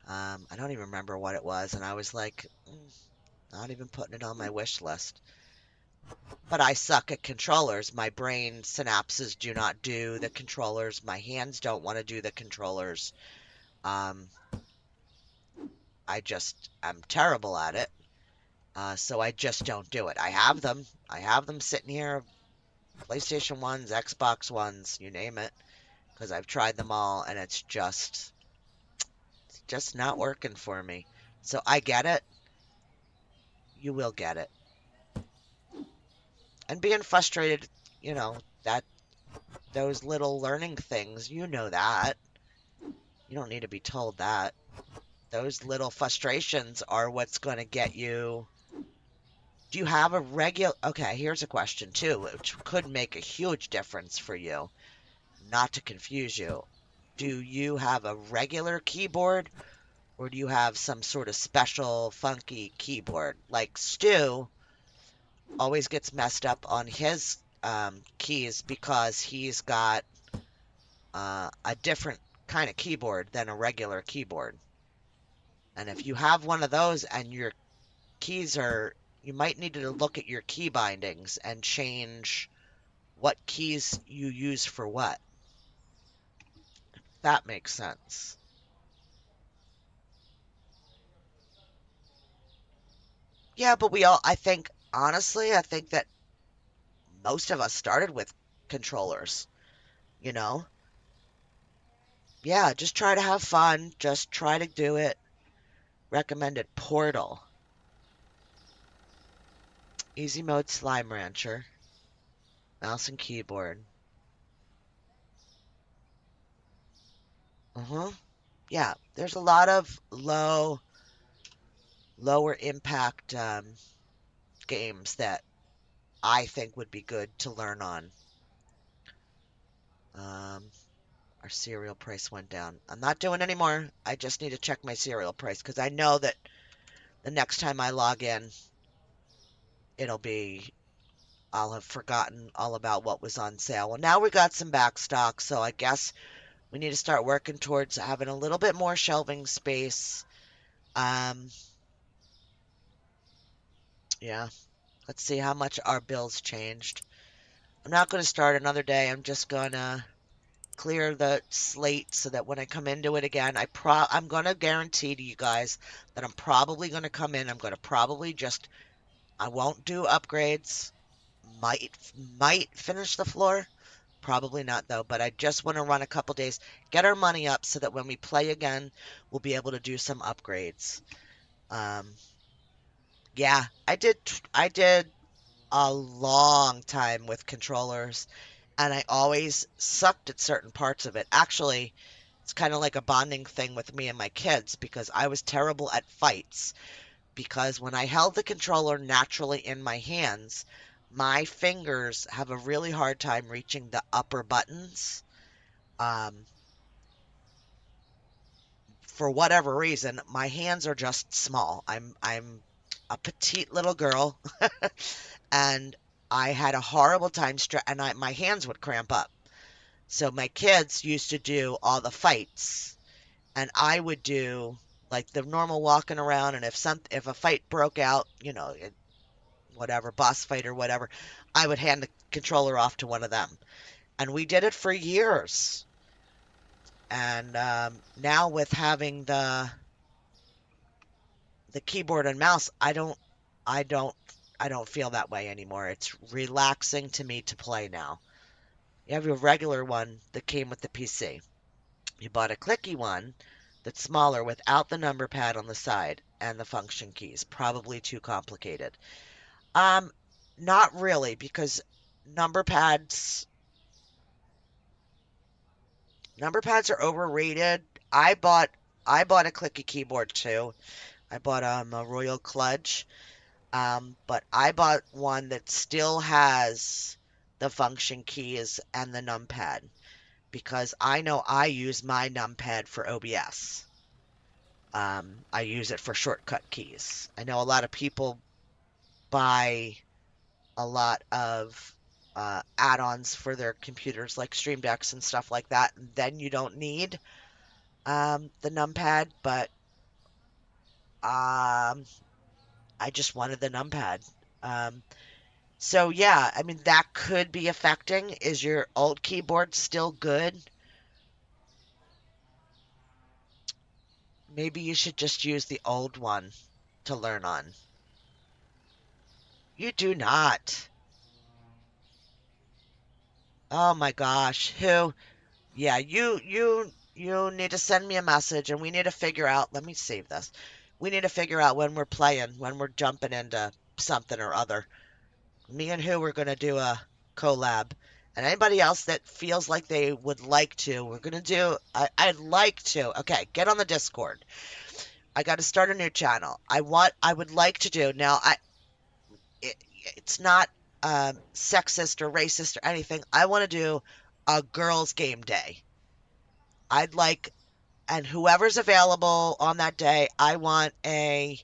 I don't even remember what it was, and I was like, not even putting it on my wish list. But I suck at controllers. My brain synapses do not do the controllers. My hands don't want to do the controllers. Um, I'm terrible at it. So I just don't do it. I have them. I have them sitting here, PlayStation 1s, Xbox Ones, you name it, because I've tried them all, and it's just not working for me. So I get it. You will get it. And being frustrated, that those little learning things, you know that. You don't need to be told that. Those little frustrations are what's going to get you. Do you have a regular? Okay, here's a question too, which could make a huge difference for you. Not to confuse you. Do you have a regular keyboard or do you have some sort of special funky keyboard? Like Stu always gets messed up on his keys because he's got a different kind of keyboard than a regular keyboard. And if you have one of those and your keys you might need to look at your key bindings and change what keys you use for what. That makes sense. Yeah, but honestly, I think that most of us started with controllers, you know? Yeah, just try to have fun. Just try to do it. Recommended Portal. Easy mode Slime Rancher. Mouse and keyboard. Uh-huh. Yeah, there's a lot of lower impact games that I think would be good to learn on. Um, our cereal price went down. I'm not doing any more. I just need to check my cereal price because I know that the next time I log in, it'll be, I'll have forgotten all about what was on sale. Well, now we got some back stock, so I guess we need to start working towards having a little bit more shelving space. Um, yeah, let's see how much our bills changed. I'm not going to start another day. I'm just going to clear the slate so that when I come into it again, I'm going to guarantee to you guys that I'm probably going to come in. I'm going to probably just I won't do upgrades. Might might finish the floor. Probably not though, but I just want to run a couple days, get our money up so that when we play again, we'll be able to do some upgrades. Um, yeah, I did a long time with controllers, and I always sucked at certain parts of it. Actually, it's kind of like a bonding thing with me and my kids because I was terrible at fights. Because when I held the controller naturally in my hands, my fingers have a really hard time reaching the upper buttons. Um, for whatever reason, my hands are just small. I'm a petite little girl, and I had a horrible time and my hands would cramp up. So my kids used to do all the fights, and I would do like the normal walking around. And if a fight broke out, whatever boss fight or whatever, I would hand the controller off to one of them, and we did it for years. And now with having the keyboard and mouse, I don't, I don't feel that way anymore. It's relaxing to me to play now. You have your regular one that came with the PC. You bought a clicky one that's smaller without the number pad on the side and the function keys. Probably too complicated. Um, Not really, because number pads number pads are overrated. I bought I bought a clicky keyboard too. I bought a Royal Kludge. But I bought one that still has the function keys and the numpad because I know I use my numpad for OBS. I use it for shortcut keys. I know a lot of people buy a lot of add-ons for their computers like Stream Decks and stuff like that. And then you don't need the numpad, but um, I just wanted the numpad. Um, So yeah, I mean that could be affecting. Is your old keyboard still good? Maybe you should just use the old one to learn on. You do not. Oh my gosh. Who? Yeah, you need to send me a message and we need to figure out, let me save this. We need to figure out when we're playing, when we're jumping into something or other. Me and who we're going to do a collab. And anybody else that feels like they would like to, we're going to do, I'd like to. Okay, get on the Discord. I got to start a new channel. I would like to do, now, it, it's not sexist or racist or anything. I want to do a girls' game day. I'd like, and whoever's available on that day, I want a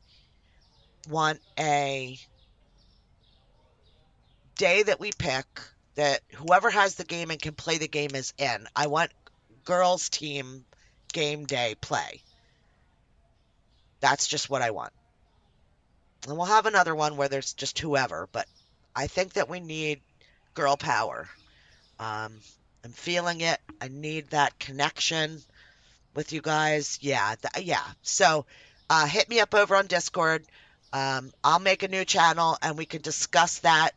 day that we pick that whoever has the game and can play the game is in. I want girls team game day play. That's just what I want. And we'll have another one where there's just whoever, but I think that we need girl power. Um, I'm feeling it. I need that connection with you guys. Yeah, yeah. So, hit me up over on Discord. I'll make a new channel and we can discuss that.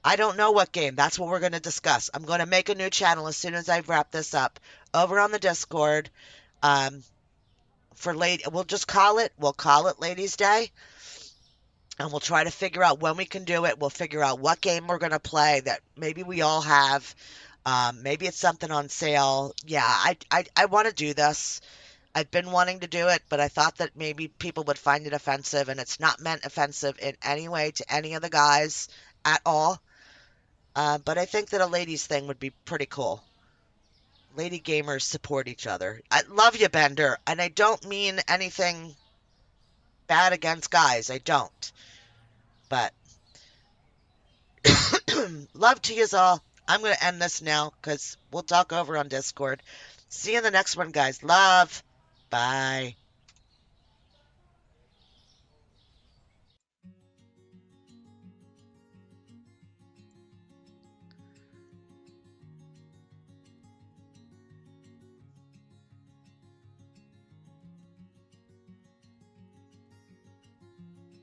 I don't know what game. That's what we're going to discuss. I'm going to make a new channel as soon as I wrap this up over on the Discord. Um, we'll just we'll call it Ladies' Day, and we'll try to figure out when we can do it. We'll figure out what game we're going to play that maybe we all have. Maybe it's something on sale. Yeah, I want to do this. I've been wanting to do it, but I thought that maybe people would find it offensive, and it's not meant offensive in any way to any of the guys at all. But I think that a ladies thing would be pretty cool. Lady gamers support each other. I love you, Bender, and I don't mean anything bad against guys. I don't. But love to yous all. I'm going to end this now because we'll talk over on Discord. See you in the next one, guys. Love. Bye.